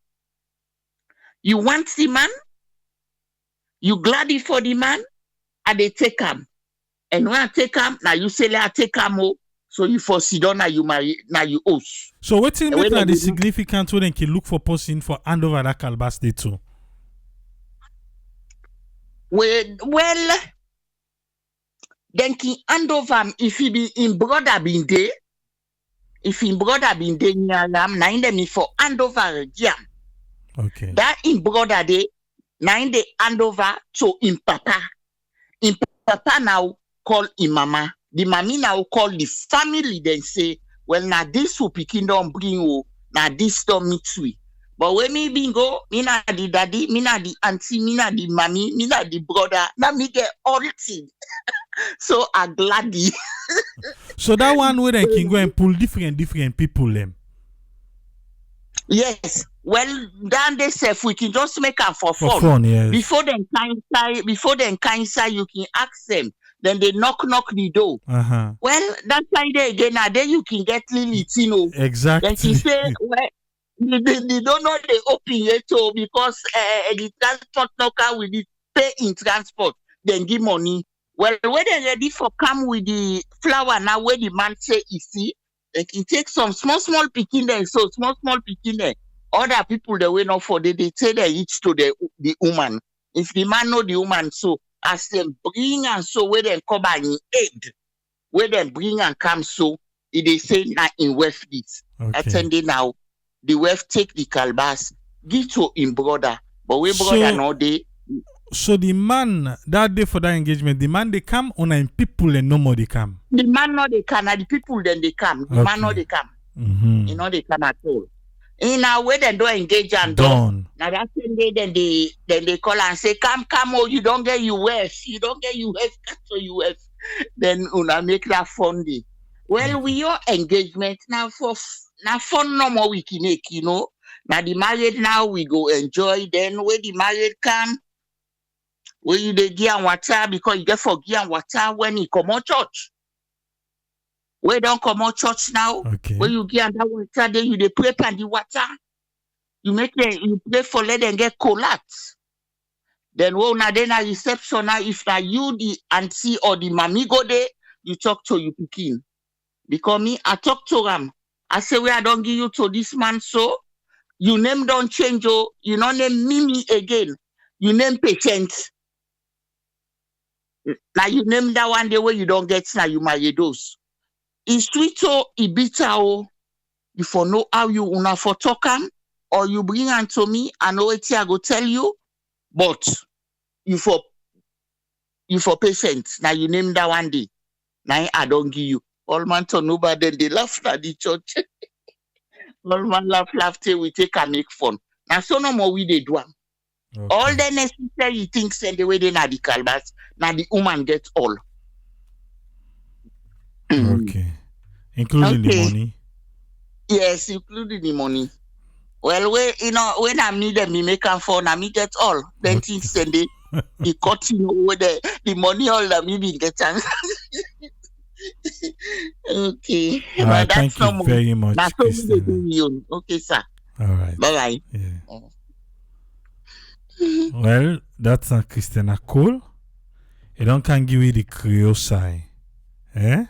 You want the man? You glad for the man? And they take him. And when I take him, now you say I take him. So you for Sidon, now you marry, now you host. So what thing make the significant when they can look for person for hand over that calbas day too? Well, then can hand over him if he be in brother been there. If in brother been there, now in them for hand over jam. Okay. That in brother day, now in the hand over to in papa. In papa now call in mama. The mommy now call the family then say, well, now this will pikin don't bring you, now this don't mix we. But when me bingo, me na the daddy, me na the auntie, me na the mommy, me na the brother, now me get all thing. So I gladly. So that one where they can go and pull different people them. Yes. Well, down they say we can just make them for fun. For fun, yes. Before they cancer, you can ask them. Then they knock the door. Uh-huh. Well, that Friday again, now then you can get Lily Tino. Exactly. Then she say, well, they don't know they open it too because the transport knocker will pay in transport, then give money. Well, when they're ready for come with the flower now, where the man say, you see, they can take some small picking there, so small picking there. Other people they wait not for they say they each to the woman. If the man know the woman, so as them bring and so where they come and aid, where they bring and come so they say now in West this. Attending now, the wife take the calabas, give to him brother, but we brother no they. So the man that day for that engagement, the man they come on and people and no more they come. The man not they come, and the people then they come. The man not they come. You know they come at all. In a way they don't engage and done. Now that same day then they call and say, come, oh, you don't get US. You don't get US, cut to US. Then una make that fun day. Well, we your engagement now for fun no more we can make, you know. Now the married now we go enjoy. Then when the married come, where you dey gear and water because you get for gear and water when you come out church. We don't come out church now. When you gear and that water, then you dey pray and the water. You make them you pray for let them get collapse. Then then a reception now if na you the auntie or the mommy go there, you talk to you pikin. Because me, I talk to them. I say, I don't give you to this man, so you name don't change, you don't name Mimi again. You name patient. Now you name that one day where you don't get, now you marry those. It's sweet, it bitter, you for know how you una for talk am, or you bring am to me, I know it I go tell you, but you for patient. Now you name that one day. Now I don't give you. All man to nobody, then they laugh at the church. All man laugh till we take and make fun. Now so no more we they do. All the necessary things send the way they na the calabas. Now the woman gets all. Okay. Including the money? Yes, including the money. Well, when I need them, me make them for, I me get all. Then things send it. The cutting over the money all that me be get. Okay. All right, thank you very much. That's all we do. Okay, sir. All right. Bye-bye. Yeah. Well, that's Christina Cole. You don't can give you the Creole side. Eh?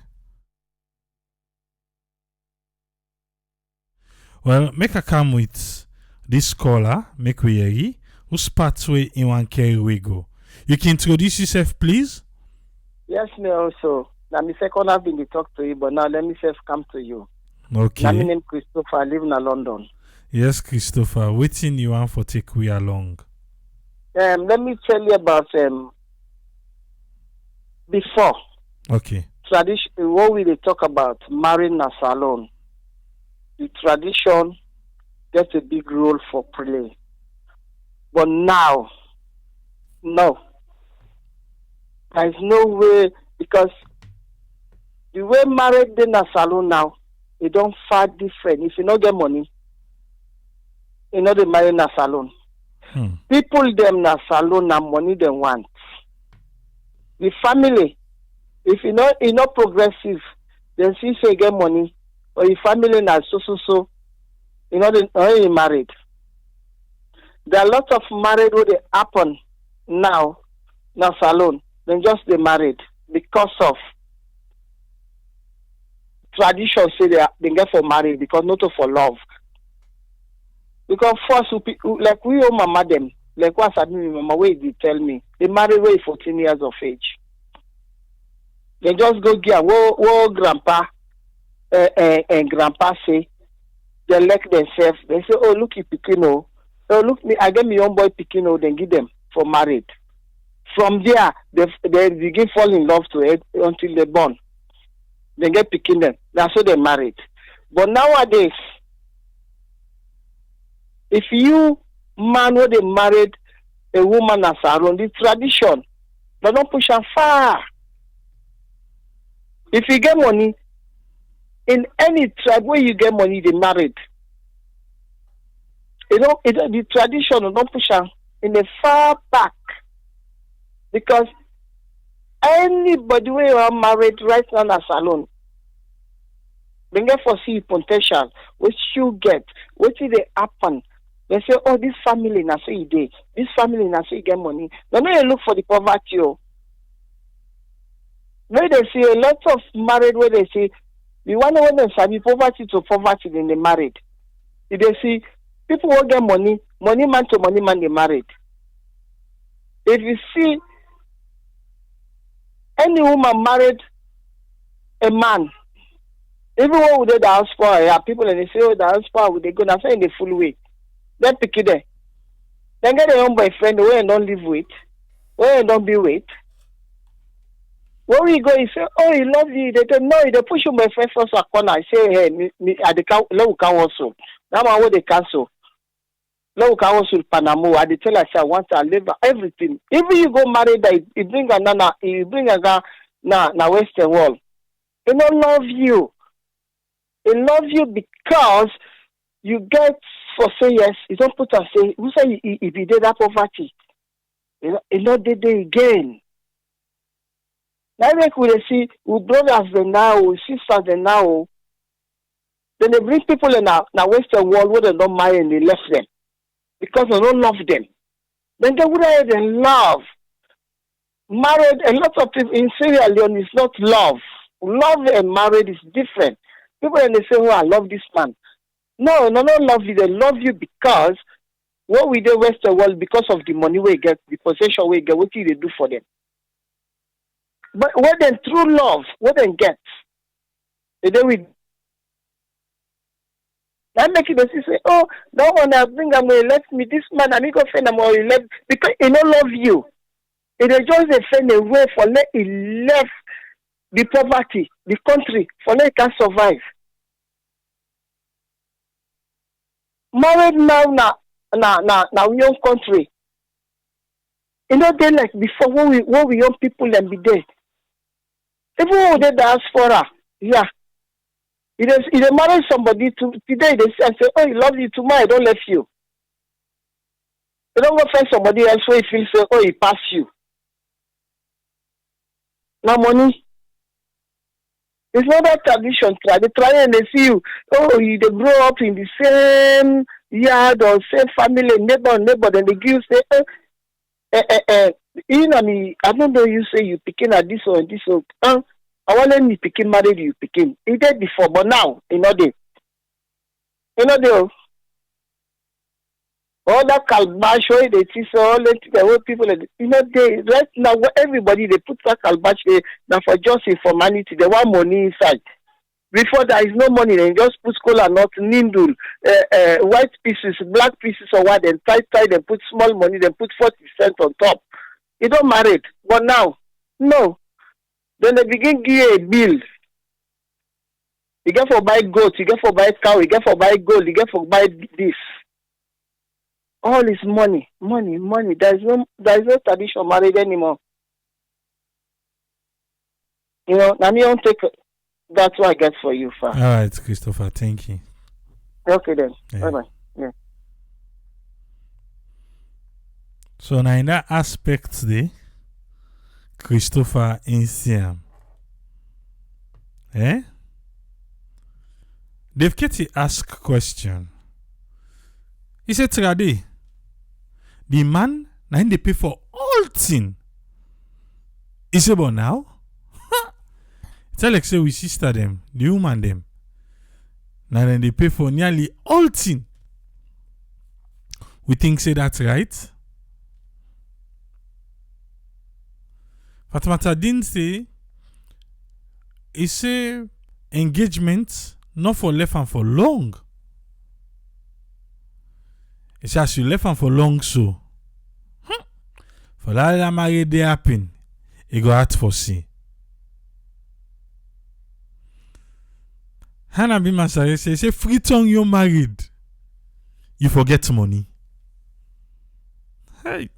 Well, make a come with this caller, make we hear whose pathway in one carry we go. You can introduce yourself, please. Yes, me also. Now, my second have been to talk to you, but now let me first come to you. Okay. Now, my name Christopher. I live in London. Yes, Christopher. Waiting you want for take we along. Let me tell you about before. Okay. Tradition. What we talk about marrying a salon. The tradition gets a big role for play, but now, no. There is no way because the way married in a salon now, it don't far different. If you don't get money, you know they marry in a salon. People them na salon na money they want. The family, if you know progressive, then see if you get money, or your family na so, you know they already married. There are lots of married where they happen now, na salon. Then just they married because of tradition. Say they get for married because not for love. Because first, like we all mama them, like what I mean, mama way they tell me they married way 14 years of age. They just go get what grandpa and grandpa say. They like themselves. They say, oh look you pikino, oh look me, I get me young boy pikino. Then give them for married. From there, they begin fall in love to it until they're born. They get picking them. That's how they married. But nowadays, if you man where they married a woman as around the tradition, they don't push her far. If you get money, in any tribe where you get money, they married. The tradition don't push her in the far back. Because anybody where you are married right now in a salon, they get foresee potential, which you get, what did they happen? They say, oh, this family na so you did, this family na so you get money. They don't look for the poverty. Where they see a lot of married where they say, the one when they sabi poverty to poverty, then they married. If they see People won't get money man to money man, they married. If you see any woman married a man, even when we did the house for her, people and they say, oh, the house for they go now say in the full way. Then pick it there. Then get a young boyfriend the way and don't live with, where and don't be with. When we go, he say, oh, he loves you. They say, no, they push you my friend first a corner. I say, hey, me at the low can also. Now I want the cancel. Low can also Panama. I tell us I want to live everything. Even you go marry that, he bring a nana, he bring a guy na Western world. He don't love you. He love you because you get for say yes. He don't put and say, who say if he did that poverty, he not did it again. Now make we see we brothers they now, we sisters they now. Then they bring people in our Western world where they don't marry and they left them because they don't love them. Then they would have love. Married, a lot of people in Sierra Leone is not love. Love and married is different. People and they say, oh, I love this man. No, not love you. They love you because what we do Western world because of the money we get, the possession we get, what do they do for them? But what then true love, what then get? And then we that make it say, oh, no one I bring him left me this man and he go friend him or he left because he don't love you. It is just a friend away for let he left the poverty, the country, for let he can survive. Married now young country. You know they like before when we young people and be there. Even when they diaspora, yeah. If they marry somebody today, they say, oh, he loves you tomorrow, I don't left you. You don't go find somebody else where he feels say, oh, he passed you. Now money. It's not that tradition. They try and they see you. Oh, they grow up in the same yard or same family, neighbor, then they give you say, you know me, I don't know you say you picking at this or this or I want let me picking married you picking. He did before, but now you know they all that calabash where they teach all the way people they right now everybody they put that calabash now for just for humanity, they want money inside. Before there is no money, they just put cola nut, nindul, white pieces, black pieces or what, then tie, then put small money, then put 40% on top. You don't marry it. But now, no. Then they begin give you a bill. You get for buy goat, you get for buy cow, you get for buy gold, you get for buy this. All is money. There is no traditional marriage anymore. You know, now me don't take that's what I get for you, Fa. All right, Christopher, thank you. Okay then. Yeah. Bye. Yeah. So now in that aspect there, Christopher Insiam. They've get to ask question. He said Trade, the man now they pay for all thing. He said, but now it's like say we sister them, the woman them. Now then they pay for nearly all thing. We think say that's right. Fatimata didn't say he say engagement not for left and for long. He say as you left and for long so. For that marriage they happen, it go hard for see. Hannah Bimasare say free tongue you married. You forget money. Hey.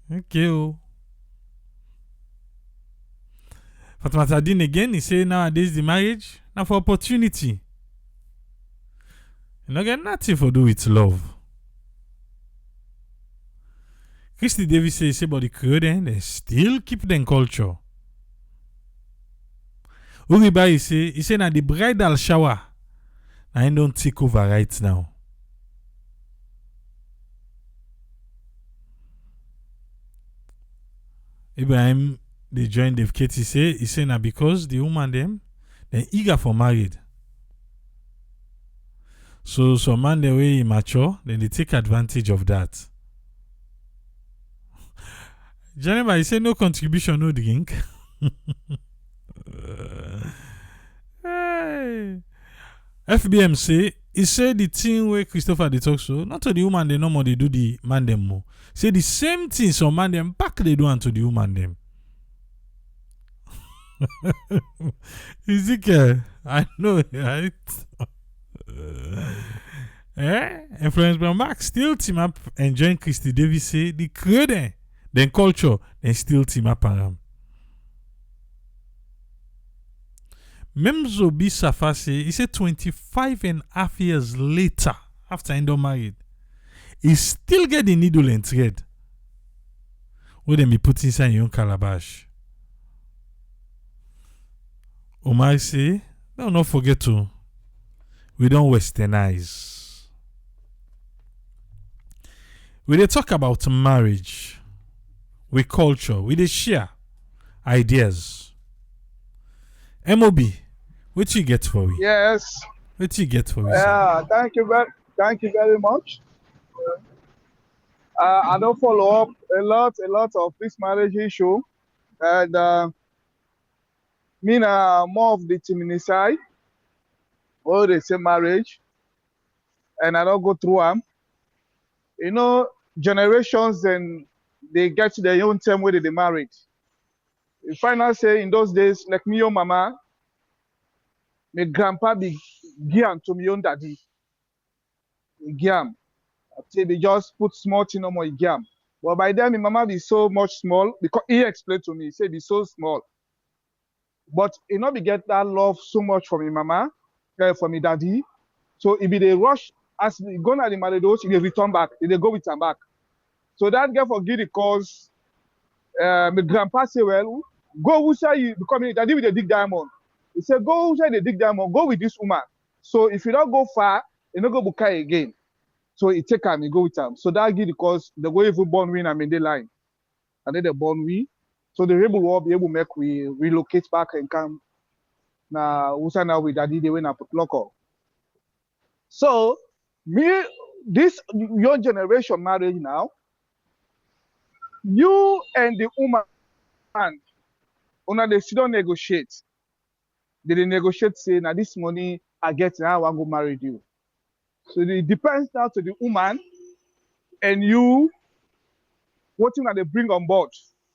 Okay. Oh. Fatima Tadin again, he say nowadays the marriage now for opportunity. You don't get nothing for do with love. Christy Davis say about the Creole, they still keep them culture. Uriba he say na the bridal shower. I don't take over right now. Ibrahim they join Dave Katie he say na because the woman them they eager for married. So some man the way immature, then they take advantage of that. Jennifer, you say no contribution, no drink. Hey. FBM say he said the thing where Christopher they talk so not to the woman they no more they do the man them more. Say the same thing some man them back they do unto the woman them. Ezekiel, I know, right? Influence by Mark still team up enjoying Christy Davis say the creator, then culture, then still team up around. Memzo B Safa say he said 25.5 years later after he got married, he still get the needle and thread. Where they be put inside your own calabash. Omar say, don't not forget to, we don't westernize. We dey talk about marriage, we culture, we dey share ideas. MOB, what you get for we? Yes. What you get for we? Yeah, thank you very much. I don't follow up a lot of this marriage issue, and me na more of the Timini side, or they say marriage, and I don't go through them. You know, generations and they get to their own time where they married. You find out say in those days, like me, your mama, my grandpa be giam to me own daddy. Giam. Say they just put small thing on my giam. But by then, my mama be so much small because he explained to me, he said be so small. But he not be get that love so much from my mama, from my daddy. So if they rush, as we go to the marriage, they return back, they go with him back. So that girl forget the cause. My grandpa say, well, go who say you becoming daddy with the dig diamond. He said, go who say the dig diamond, go with this woman. So if you don't go far, you don't go Bukai again. So he take him, he go with him. So that give the cause the way if we born win, I'm in the line. And then the born we. So the rebel will be able to make we relocate back and come. Now, who say now with daddy, they went up local. So, me, this young generation marriage now, you and the woman, they still don't negotiate. They negotiate, say, now this money I get now, I want to go marry you. So it depends now to the woman and you, what thing that they bring on board.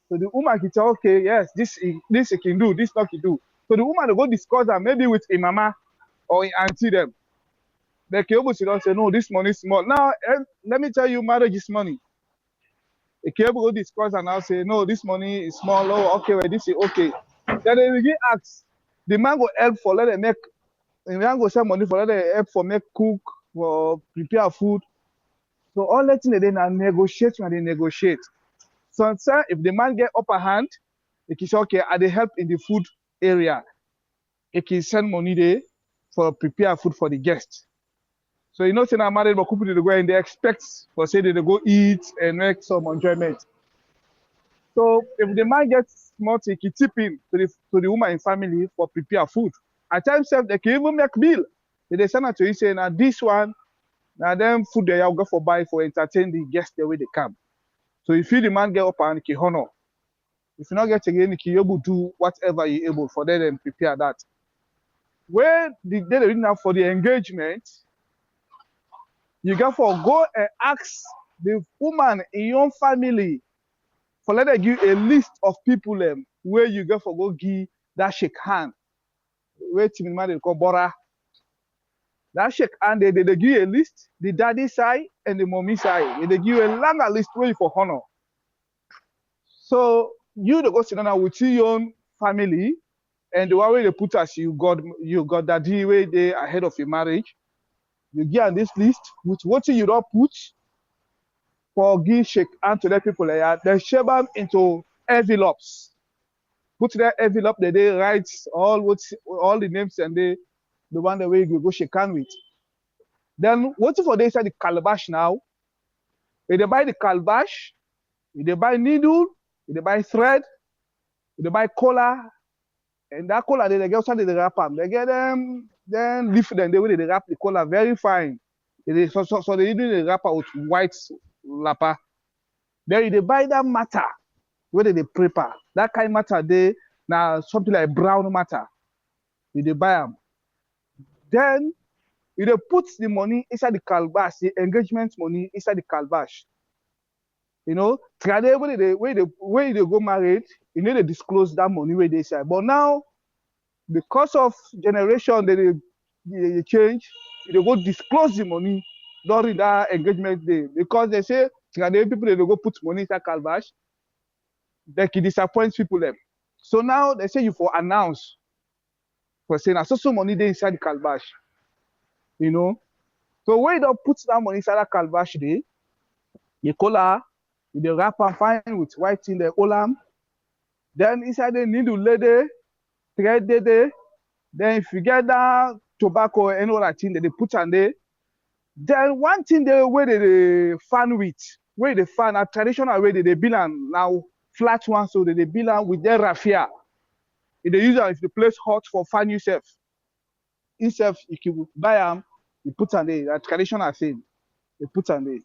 So the woman can say, okay, yes, this he can do, this not can do. So the woman will go discuss that maybe with a mama or an auntie them. They can able to say, no, this money is small. Now, let me tell you, marriage is money. They can able to discuss and now say, no, this money is small. Oh, okay, well, this is okay. Then they will ask, the man will help for let them make, the man will send money for let them help for make cook, for prepare food. So all that thing they now negotiate when they negotiate. So if the man get upper hand, he can say, okay, I they help in the food area. He can send money there for prepare food for the guests. So you know, say I'm married, but couple they go and they expect for say they go eat and make some enjoyment. So if the man gets small, he can tip in to the woman in family for prepare food. At times, they can even make bill. They send it to you say, now this one, now them food they have go for buy for entertain the guests the way they come. So if you the man get up and he honor, if you not get again, he able to do whatever he able for them and prepare that. Where the day they now for the engagement, you got for go and ask the woman in your family for let them give a list of people where you get for go give that shake hand. Where Timmy man they call Bora. That shake hand they give you a list, the daddy side and the mommy side. They give you a longer list where you for honor. So you the go sit down with your own family and the one way they put as you got daddy way they ahead of your marriage. You get on this list with what you don't put for give shake hand to the people like that. They share them into envelopes. Put that envelope that they write all the names and the one the way you go shake hand with. Then what for they say the calabash now? If they buy the calabash, if they buy needle, if they buy thread, if they buy collar, And that cola they get also they wrap them. They get them then leaf them the way they wrap the cola very fine. So they do the wrapper with white lapper. Then they buy that matter where they prepare. That kind matter they now something like brown matter. They buy them. Then they put the money inside the calabash, the engagement money inside the calabash. You know, traditionally when they go married, you need to disclose that money where they say. But now, because of generation, they change, they go disclose the money during that engagement day. Because they say traditionally people they go put money inside calabash, they can disappoint people them. So now they say you for announce for saying so money they inside the calabash. You know. So when you don't put that money inside that calabash day, you cola, you wrap and fine with white in the olam. Then inside the needle lady, thread day. Then if you get that tobacco and all that thing that they put on there, then one thing they where they fan with, where they fan a traditional way they build and now flat one so they build and with their raffia. If they use it if the place hot for fan yourself. Instead, if you buy them, you put on there. That traditional thing, they put on there.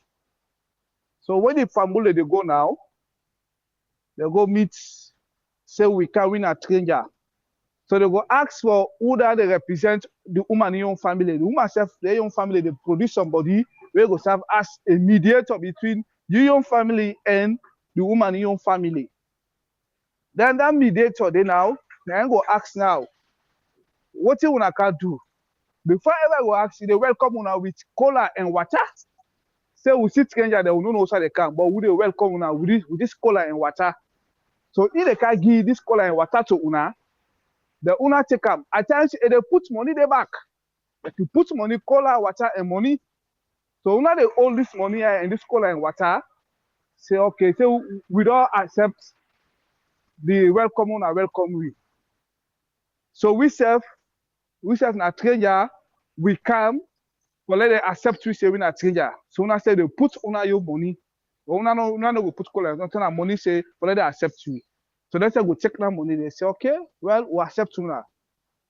So when the family they go now, they go meet, say we can win a stranger. So they go ask for who that they represent the woman in your family. The woman self, their own family, they produce somebody where go serve as a mediator between your family and the woman in your family. Then that mediator, they now go ask now, what you wanna can do? Before ever go ask, they welcome una with cola and water. Say we see stranger, they will not know how they come, but we they welcome una with this cola and water. So if they can give this cola and water to una, the owner take them. At times, they put money there back. If you put money, cola, water, and money. So now they hold this money and this cola and water. Say, okay, so we don't accept the welcome owner, welcome we. So we serve na stranger, we come, but let them accept we say we na stranger. So now say they put owner your money. But owner no go put cola, don't turn money say, but let them accept you. So they say go check that money. They say, okay, well, we accept you now.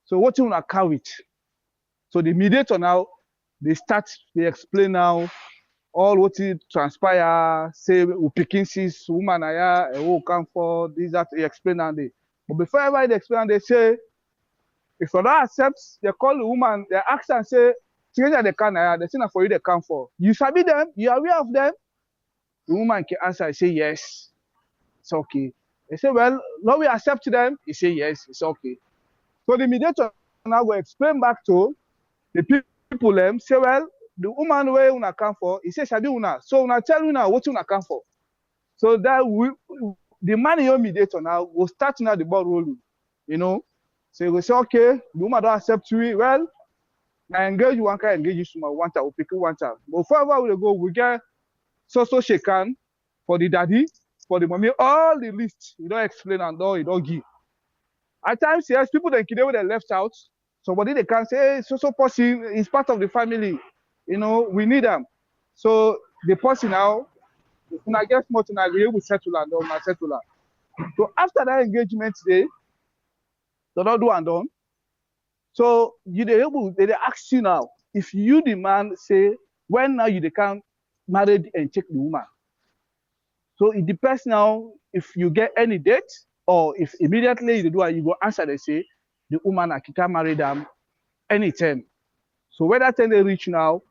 So what you wanna carry it? So the mediator now, they explain now all what it transpire, say we picking sis, woman aya, who come for this, that, they explain and they. But before ever they explain, they say, if you don't accept, they call the woman, they ask and say, change they can aya, they say for you they come for. You sabi them, you are aware of them? The woman can answer, say yes. It's okay. They say, well, now we accept them. He say yes, it's okay. So the mediator now will explain back to the people them say, well, the woman where una come for, he says, Sabi una. So una tell una what una come for. So that the man in your mediator now will start now the ball rolling. You know. So he will say, okay, the woman don't accept you. Well, I engage one can engage you small one time, we'll pick one time. But forever we go, we get so shaken for the daddy, for the mommy, all the list. You don't explain and all you don't give. At times, yes, people that kill they left out. Somebody they can say, hey, so person is part of the family. You know, we need them. So the person now, when I get more tonight, we will settle and done, settle. So after that engagement day, they don't do and done. So they ask you now, if you the man say, when now you they can married and take the woman. So it depends now if you get any date or if immediately you do it, you go answer, they say, the woman I can marry them anytime. So when that time they reach now,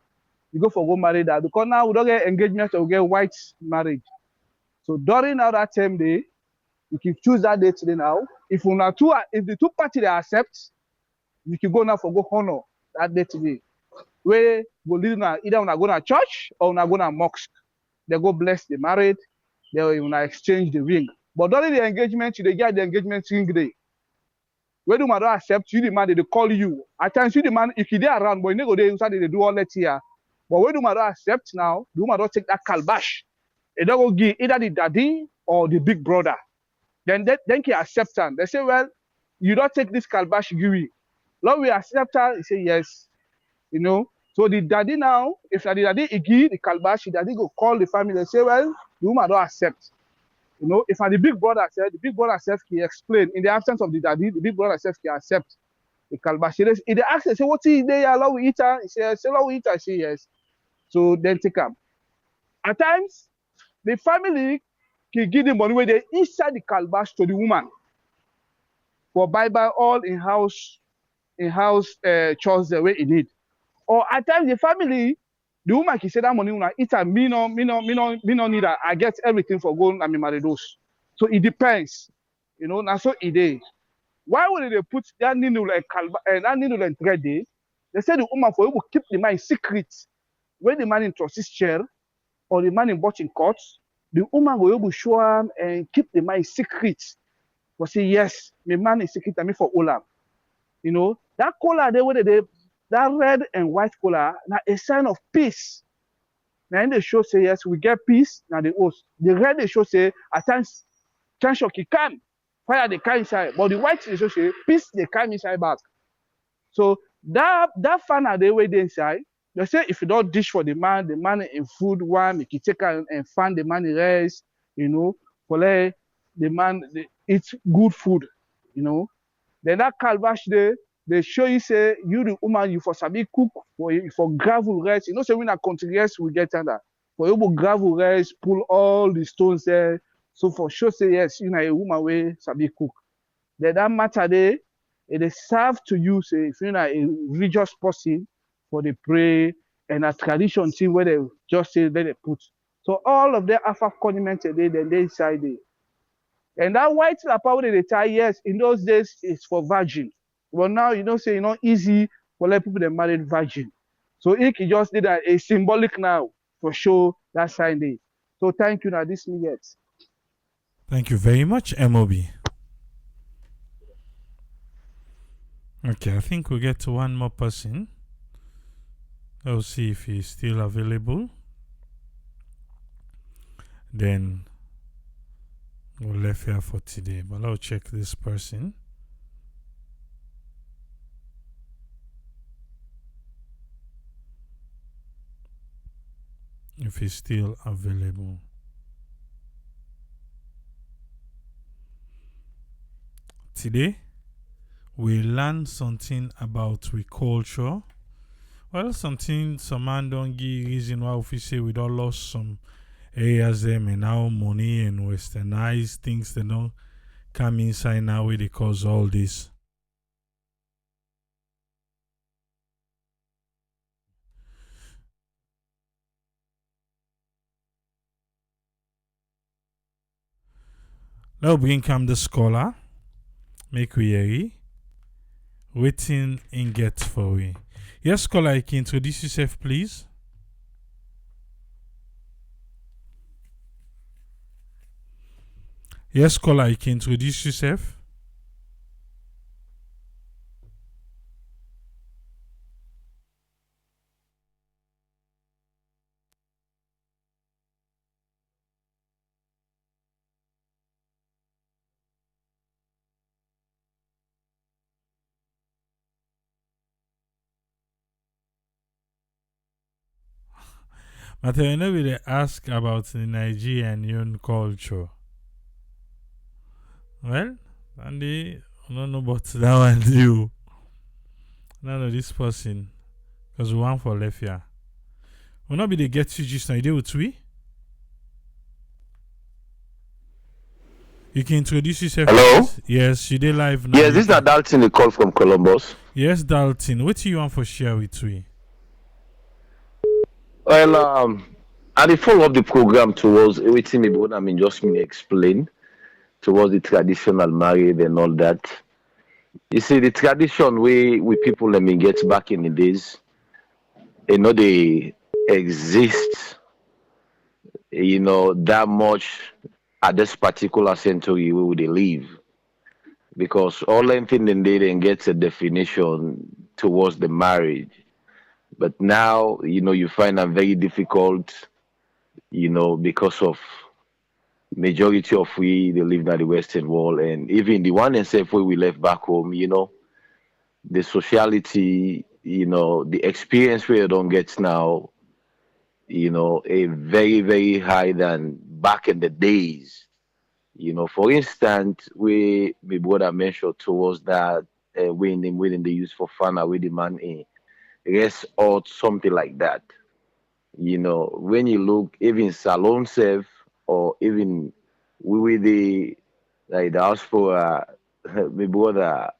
you go for go marry that because now we don't get engagement or we get white marriage. So during now that time day, you can choose that date today now. If the two parties they accept, you can go now for go honor that date today. Where go lead now either when I go to church or when I go to mosque. They go bless the marriage, they will exchange the ring. But during the engagement, they get the engagement ring day. When the man don't accept you, the man they call you. At times you the man, if you there around, but you go there inside they do all that here. But when the man don't accept now, the woman don't take that calabash. They don't go give either the daddy or the big brother. Then he accept them. They say, well, you don't take this calabash, give me. Lord, we accept her. He say yes. You know. So the daddy now, if the daddy he give the calabash, the daddy go call the family and say, well, the woman don't accept. You know, if the big brother said, the big brother says he explained in the absence of the daddy, the big brother says he accept the calabash. If they ask, say, what is they allow we eat her? He says, allow we eat her. She yes. So then take him. At times, the family can give the money where they inside the calabash to the woman for buy all in-house chores the way it need. Or at times the family, the woman can say that money when I eat her, me no need her. I get everything for gold and me marry those. So it depends. You know, now so it is. Why would they put that needle and thread there? They say the woman for you will keep the man secret. When the man in his chair or the man in watching court, the woman will able to show him and keep the man secret. But say, yes, my man is secret and me for Olam. You know, that color that red and white color, now a sign of peace. Now they show say, yes, we get peace, now the oath. The red they show say, at times, tension can come. Fire they come inside. But the white they show say, peace they come inside back. So that fan they way inside. They say if you don't dish for the man in food one, make you take and fan the man in rest, you know, for let the man eat good food, you know. Then that calabash they show you say you the woman you for sabi cook for gravel rest. You know, say when a country rest we get under. For you gravel rest, pull all the stones there. So for sure say yes, you know a woman way sabi cook. Then that matter there, it is serve to you, say, if you're a religious person, for the pray and a tradition thing where they just say, let it put. So all of the alpha condiments then they inside it. And that white wrapper where they tie, yes, in those days it's for virgin. But now you don't say, easy for let people that married virgin. So it just did a symbolic now for sure that sign day. So thank you now, this me yet. Thank you very much, MOB. Okay, I think we'll get to one more person. I'll see if he's still available. Then we'll leave here for today. But I'll check this person. If he's still available. Today, we learn something about we culture. Well, some man don't give reason why we say we don't lost some areas them and now money and westernized things they don't come inside now where they cause all this. Now bring come the scholar. Make we hear waiting in get for we. Yes, scholar, you can introduce yourself, please. Yes, scholar, you can introduce yourself. But I know they ask about the Nigerian culture. Well, and they don't know about that one you. None of this person. Because we want for left here. Will not be the get you just now. You with we? You can introduce yourself. Hello? Please. Yes, you did live now. Yes, this is Dalton, the call from Columbus. Yes, Dalton. What do you want for share with we? Well, I did follow up the program towards everything maybe what just me explain towards the traditional marriage and all that. You see, the tradition we people get back in the days, they exist, that much at this particular century where they live. Because all anything then they then gets a definition towards the marriage. But now, you find that very difficult, because of majority of they live in the Western world, and even the one itself where we left back home, the sociality, the experience we don't get now, a very, very high than back in the days. For instance, we my brother mentioned towards that when they use for fun with the man in rest or something like that. When you look even salon self or even we with the like the house for my brother,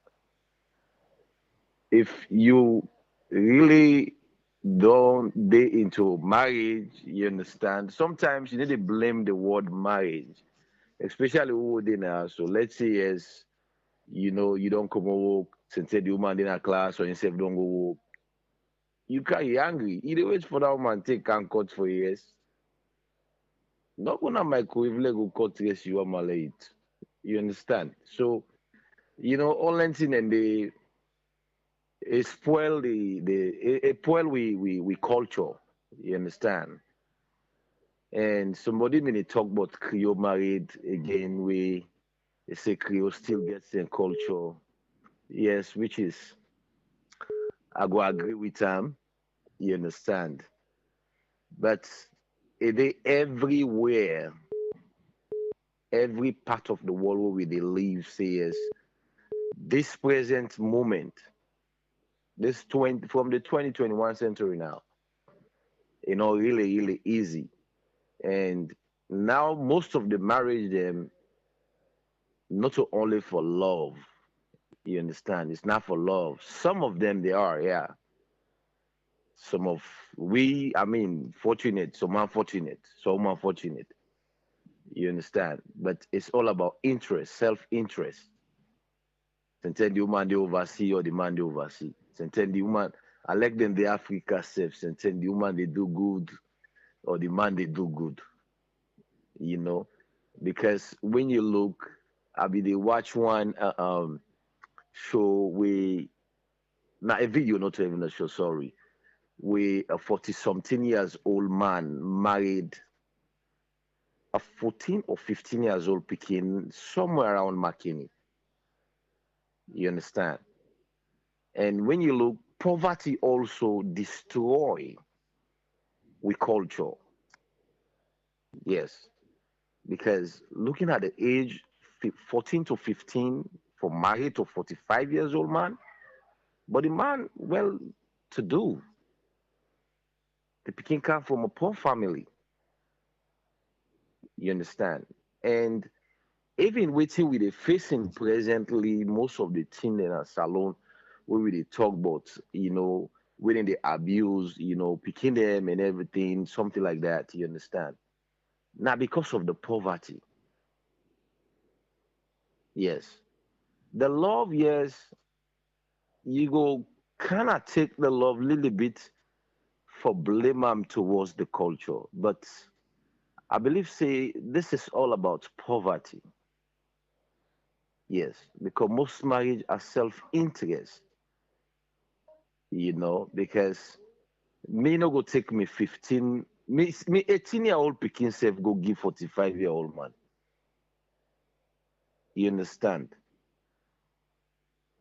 if you really don't they into marriage, you understand. Sometimes you need to blame the word marriage, especially who in so let's say yes, you don't come work since the woman in a class or yourself don't go work. You can't be angry. You wait for that woman take can cut for years. Not gonna microwave go cut yes you are malade. You understand? So, all thing and they it spoil it spoil we culture. You understand? And somebody when they talk about Creole married again, we they say Creole still gets their culture. Yes, which is I go agree with them. You understand? But they everywhere, every part of the world where they live says this present moment, this 20 from the 2021 century now, really, really easy. And now most of the marriage them not only for love, you understand, it's not for love. Some of them they are, yeah. Some of I mean, fortunate, some unfortunate, some unfortunate. You understand? But it's all about interest, self-interest. Sometimes the woman they oversee or the man they oversee. Sometimes the woman, I like them the Africa self. Sometimes the woman they do good or the man they do good. You know, because when you look, I mean, they watch one show we not a video, not even a show. Sorry, we a 40-something years old man married a 14 or 15 years old Pekin somewhere around McKinney. You understand? And when you look, poverty also destroy we culture. Yes, because looking at the age 14 to 15 for married to 45 years old man, but the man well to do. The Pekin come from a poor family. You understand? And even waiting with the facing presently, most of the thing in a salon where we dey talk about, when they abuse, picking them and everything, something like that, you understand? Now because of the poverty, yes. The love, yes, you go kinda take the love little bit for blame am towards the culture. But I believe say this is all about poverty. Yes, because most marriage are self-interest, because me no go take me 15, me 18-year-old picking self go give 45-year-old man. You understand?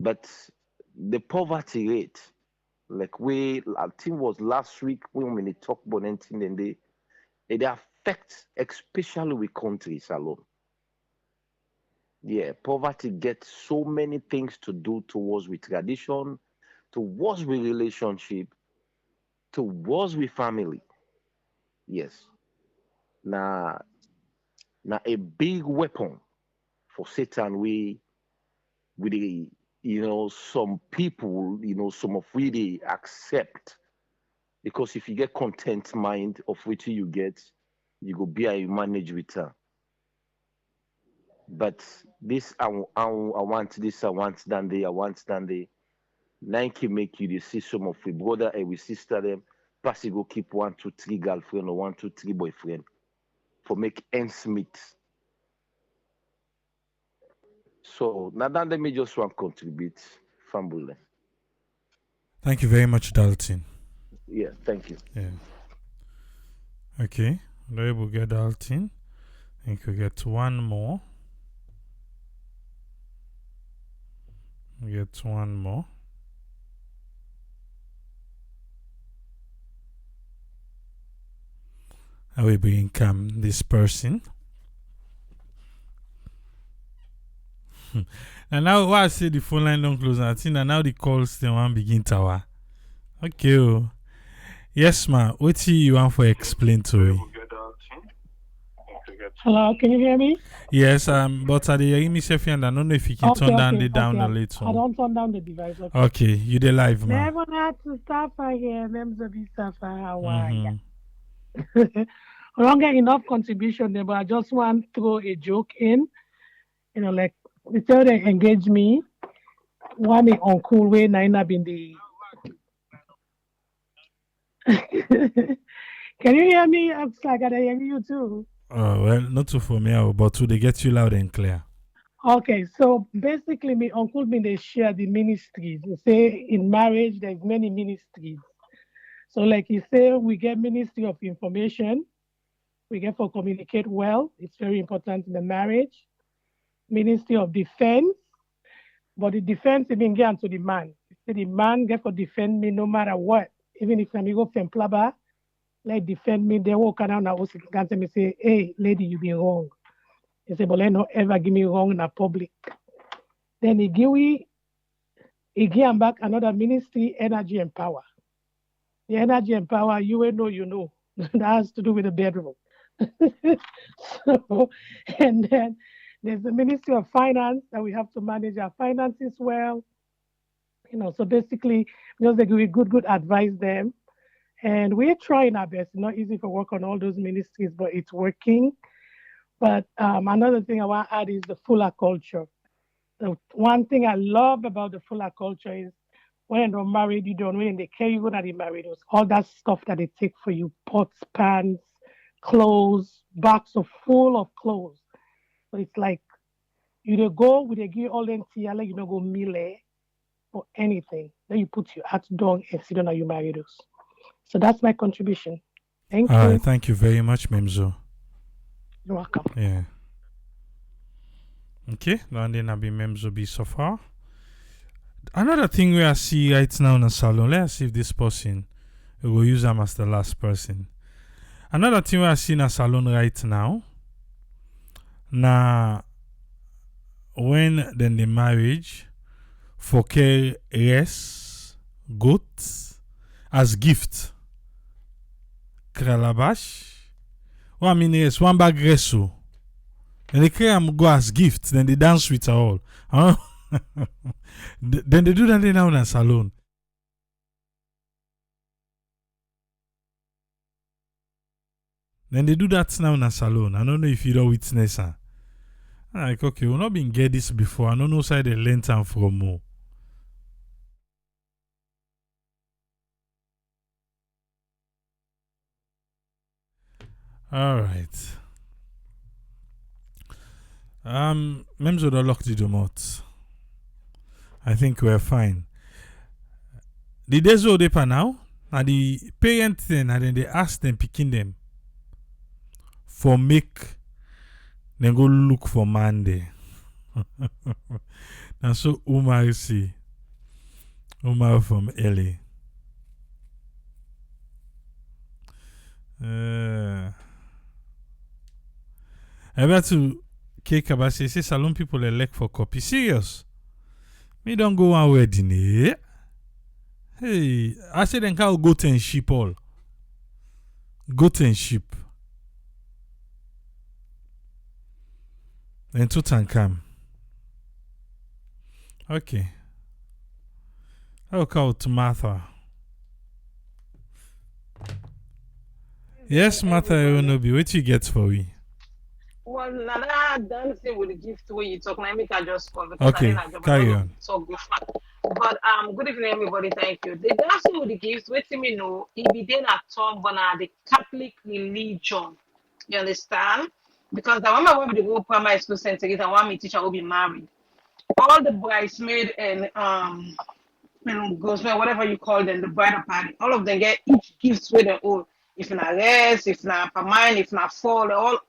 But the poverty rate, like I think was last week when we talk about anything, and it affects especially with countries alone. Yeah, poverty gets so many things to do towards with tradition, towards with relationship, towards with family. Yes. Now, now a big weapon for Satan. We the some people, some of we they accept because if you get content mind of which you get, you go be a manage with her. But this I want this, I want that day, I want that day. Nike make you the see some of your brother and we sister them, pass you go keep 1, 2, 3 girlfriend or 1, 2, 3 boyfriend for make ends meet. So now that let me just want contribute, Fambule. Thank you very much, Dalton. Yeah, thank you. Yeah. Okay. There we get Dalton. I think we get one more. We get one more. I will bring this person. And now, why I say the phone line don't close, I think that now the calls they want begin tower. Okay. Oh. Yes, ma. What you want for explain to me? Hello, can you hear me? Yes, but are they hearing me, Sefi? And I don't know if you can turn down the down a I little. don't turn down the device. Okay. Okay, you the live, ma. Never had to stop here. Never be suffer. How are ya? I don't get enough contribution there, but I just want to throw a joke in. Like they tell they engage me. One me uncool way, nine been the. Can you hear me? I'm like I hear you too. Oh, well, not too for me, but to they get you loud and clear. Okay, so basically, me uncle me they share the ministries. They say in marriage there's many ministries. So like you say, we get Ministry of Information. We get for communicate well. It's very important in the marriage. Ministry of Defense. But the defense even get to the man. The man get for defend me no matter what. Even if I'm go femplaba, like defend me, they walk around and can me say, hey, lady, you be wrong. He say, but let no ever give me wrong in the public. Then he give back another ministry, energy and power. The energy and power, you will know, you know. That has to do with the bedroom. So, and then there's the Ministry of Finance that we have to manage our finances well. So basically, just they give you good advice them. And we're trying our best. It's not easy for work on all those ministries, but it's working. But another thing I want to add is the fuller culture. The one thing I love about the fuller culture is when you're married, you don't when they carry you when they married, all that stuff that they take for you, pots, pans, clothes, box of full of clothes. So it's like you go with a give all them tiala, you don't go mile or anything. Then you put your hat down and sit down and you marry those. So that's my contribution. Thank All you. right, thank you very much, Memzo. You're welcome. Yeah. Okay, now then I'll be Memzo be so far. Another thing we I see right now in the salon, let's see if this person we will use them as the last person. Another thing we I see in a salon right now. Now when then the marriage for care res goat as gift. Kralabash. What I mean is one bag reso. Then they carry go as gift, then they dance with her all. Then they do that now in a salon. Then they do that now in a salon. I don't know if you don't witness her. I'm like, okay, we've not been get this before. I don't know side they learn time from more. All right. Memzo don't lock the remote. I think we're fine. The days old paper now, and the parents then, and then they ask them, picking them for make then go look for man there. And so Umar see. Umar from LA. I bet to Cake about say salon people elect for copy. Serious. Me don't go on wedding. Eh? Hey, I said then can goat and sheep all. Goat and sheep. Then Tutankam. Okay. I'll call to Martha. Yes, Martha Eronobi, what you get for me? Well, Nana dancing with the gift where you talk, I make I just call because Okay, carry on. So good fun. But good evening everybody, thank you. The dancing with the gifts, wait till me know it be then at Tom Bona, the Catholic religion. You understand? Because the woman will be the whole primary school center and one me teacher will be married. All the bridesmaid and groomsmen, whatever you call them, the bridal party, all of them get each gifts with their own. If not rest, if not per mine, if not fall, all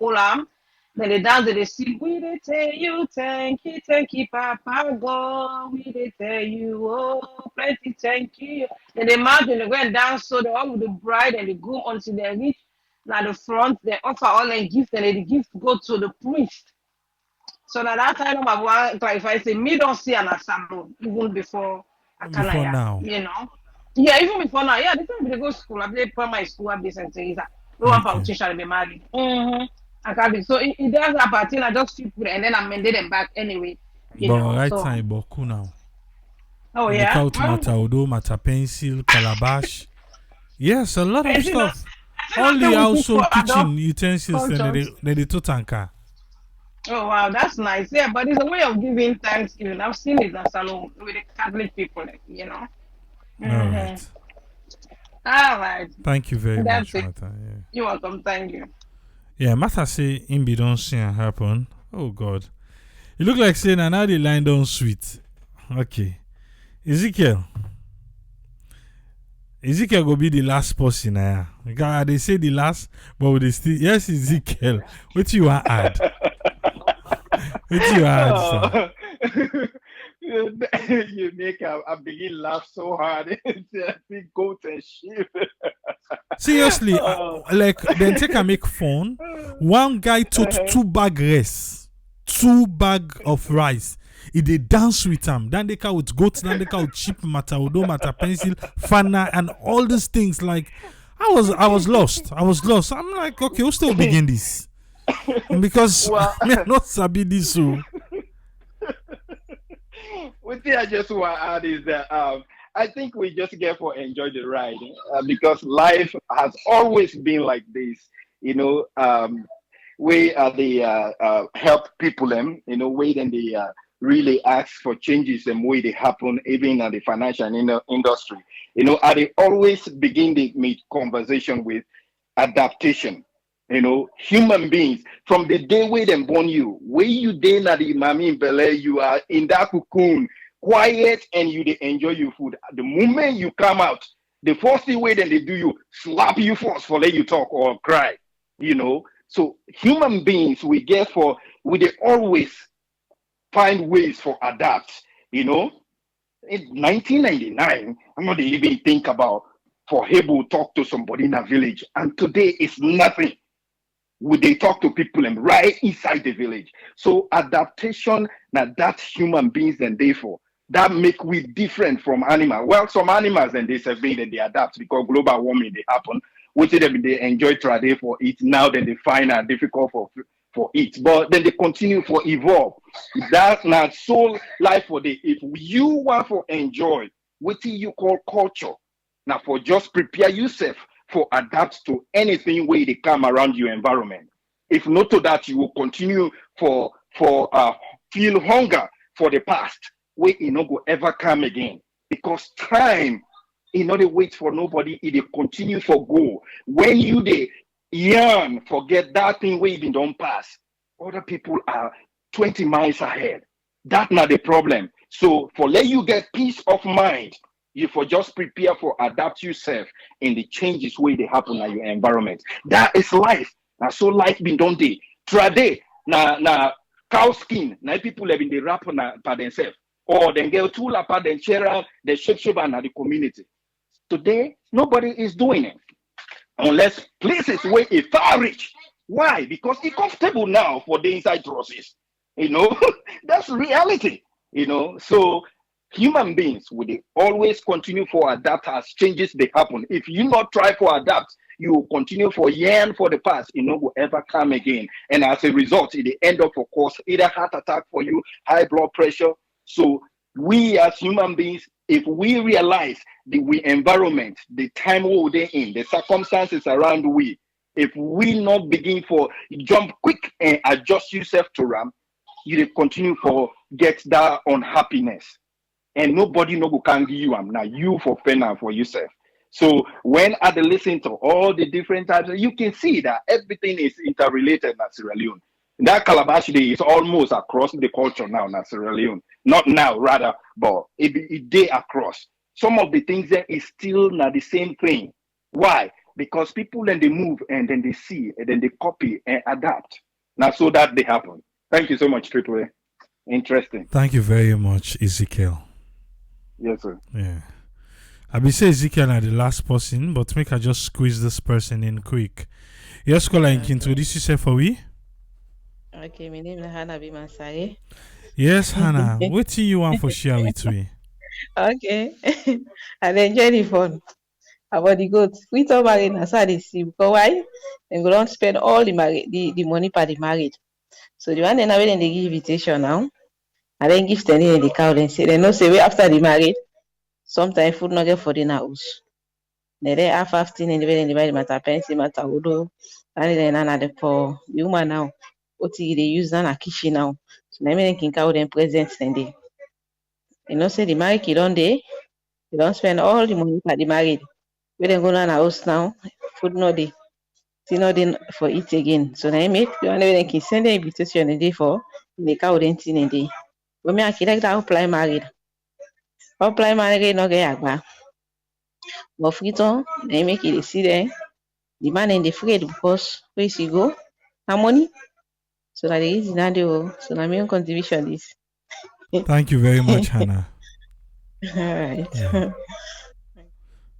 then they dance, they sing, we they tell you, thank you, Papa God, we they tell you, oh, plenty, thank you. Then they march and they go and dance, so they all with the bride and the groom until they reach now the front, they offer all their gifts, and then the gift go to the priest. So that time I want to clarify, say me don't see an salon even before Before Akanaya, now. you know. Yeah, even before now. Yeah, the time they go school, I play primary school, I be St. Teresa. No one Okay. politician be married. I can't be. So it does happen. I just keep it and then I mended them back anyway, you But know. right So, time, Boku now. oh And the yeah. count matter, Odo, matter pencil, calabash. Yes, a lot of Pencil not, stuff. pencil All not the say we cook for household adult kitchen utensils, then cultures. they totanka. Oh wow, that's nice. Yeah, but it's a way of giving Thanksgiving. I've seen it in salon with the Catholic people, like, you know. All Mm-hmm. right. All right. Thank you very That's much, it. Martha. Yeah. You're welcome. Thank you. Yeah, Martha say in be don't see it happen. Oh God. It look like saying now the line down sweet. Okay. Ezekiel go be the last person here. Because they say the last, but they still yes, Ezekiel. What you want add? What you add, sir? You make I begin laugh so hard. I see goats and sheep. Seriously, like then take and make fun. One guy took 2 bag rice, 2 bag of rice. He did dance with them. Then they call with goats. Then they call with sheep, mataodo, mata pencil, fana, and all these things. Like I was lost. I'm like, okay, we'll still begin this because me not sabi this. So One thing I just want to add is that I think we just get for enjoy the ride because life has always been like this. You know, we are the help people them. You know, way then they really ask for changes and way they happen even in the financial industry. You know, I they always begin the meet conversation with adaptation. You know, human beings from the day where them born you, where you day na the mommy in Bel Air, you are in that cocoon, quiet, and you they enjoy your food. The moment you come out, the first thing way then they do you slap you first for let you talk or cry. You know, so human beings we they always find ways for adapt. You know, in 1999, I'm not even think about for able to talk to somebody in a village, and today it's nothing. Would they talk to people and right inside the village? So adaptation, now that's human beings and therefore that make we different from animal. Well, some animals and they survey and they adapt because global warming they happen, which they enjoy trade for it now, then they find it difficult for it. But then they continue for evolve. That's not so life for the if you want for enjoy what you call culture. Now for just prepare yourself for adapt to anything where they come around your environment. If not to that, you will continue for feel hunger for the past, where it not go ever come again. Because time, in order wait for nobody, it will continue for go. When you they yearn, forget that thing where you don't pass. Other people are 20 miles ahead. That's not the problem. So for let you get peace of mind, you for just prepare for adapt yourself in the changes where they happen in your environment. That is life. Now so life been done day. Trade na cow skin. Now people have been the wrap by themselves. Or then get two lapa then share the shape and the community. Today, nobody is doing it. Unless places where it's far rich. Why? Because it's comfortable now for the inside process. You know, that's reality. You know, so human beings will they always continue for adapt as changes they happen. If you not try for adapt, you will continue for yearn for the past. You know, will ever come again. And as a result, it end up, of course, either heart attack for you, high blood pressure. So we as human beings, if we realize the environment, the time we're in, the circumstances around we, if we not begin for jump quick and adjust yourself to them, you will continue for get that unhappiness. And nobody no go can give you now you for fender for yourself. So when I listen to all the different types, you can see that everything is interrelated in Sierra Leone. That Calabash Day is almost across the culture now in Sierra Leone. Not now, rather, but it day across. Some of the things there is still not the same thing. Why? Because people then they move and then they see and then they copy and adapt. Now so that they happen. Thank you so much, Triple A. Interesting. Thank you very much, Ezekiel. Yes, sir. Yeah. I be say Ezekiel are the last person, but make I just squeeze this person in quick. Yes, caller, you can introduce yourself for we? Okay, my name is Hannah Bimansare. Yes, Hannah. What do you want for share with me? Okay. And enjoy the fun about the goat. We talk married as I dey see because why? Dem go don spend all the money for the marriage. So the one then wey dem dey give invitation now, and then give ten the cow, then say they know say way after the marriage, sometimes food not get for dinner house. Then half thing and then divide the matter, pencil matter, udo, and then another for the woman now. What they use now na kitchen now. So na me can cow them present then they. You know say the marriage you don't dey, you don't spend all the money for the marriage. We then go down house now, food no dey. See no dey for it again. So na make the one wey dem can send the invitation a day for the cow then thing a day. When me I like that apply married. Apply married no get agba. But friton, na make it see there. The man in the afraid because where she go? Her money. So that is now the so na my own contribution is. Thank you very much, Hannah. All right. Yeah.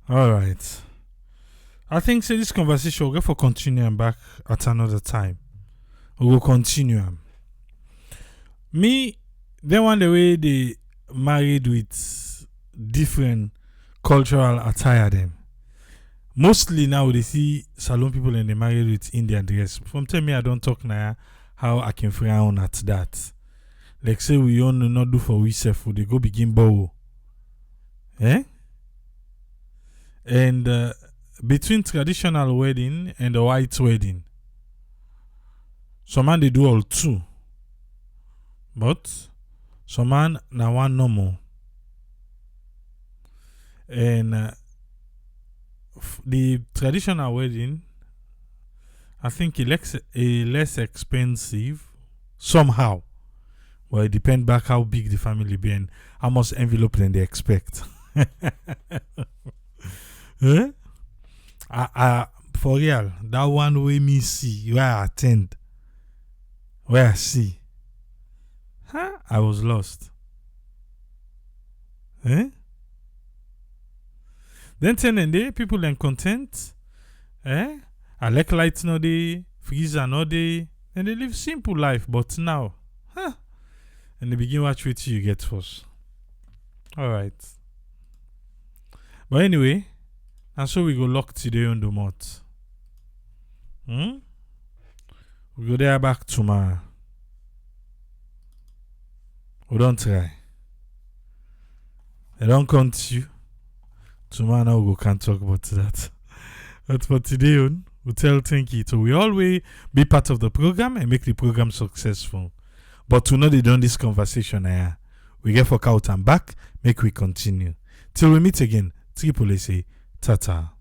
All right. I think say this conversation will go for continuing back at another time. We will continue. Me, they want the way they married with different cultural attire them. Mostly now they see Salon people and they married with Indian dress. From tell me I don't talk now how I can frown at that. Like say we only not do for we self, they go begin borrow. Eh? And between traditional wedding and the white wedding, some man they do all two. But some man na one normal. And the traditional wedding, I think a less expensive somehow. Well, it depends back how big the family be and how much envelope then they expect. Eh? For real, that one way me see, where I attend, where I see, I was lost. Eh? Then 10 and day, people then content. Eh? I like lights no day, freezer no day, and they live simple life. But now, and they begin watch what you get first. Alright. But anyway, and so we go lock today on the month. We go there back tomorrow. We don't try. I don't count you. Tomorrow now we can't talk about that. But for today on, we tell thank you. So we always be part of the program and make the program successful. But to know they done this conversation, we get for out and back, make we continue. Till we meet again, Triple say, ta-ta.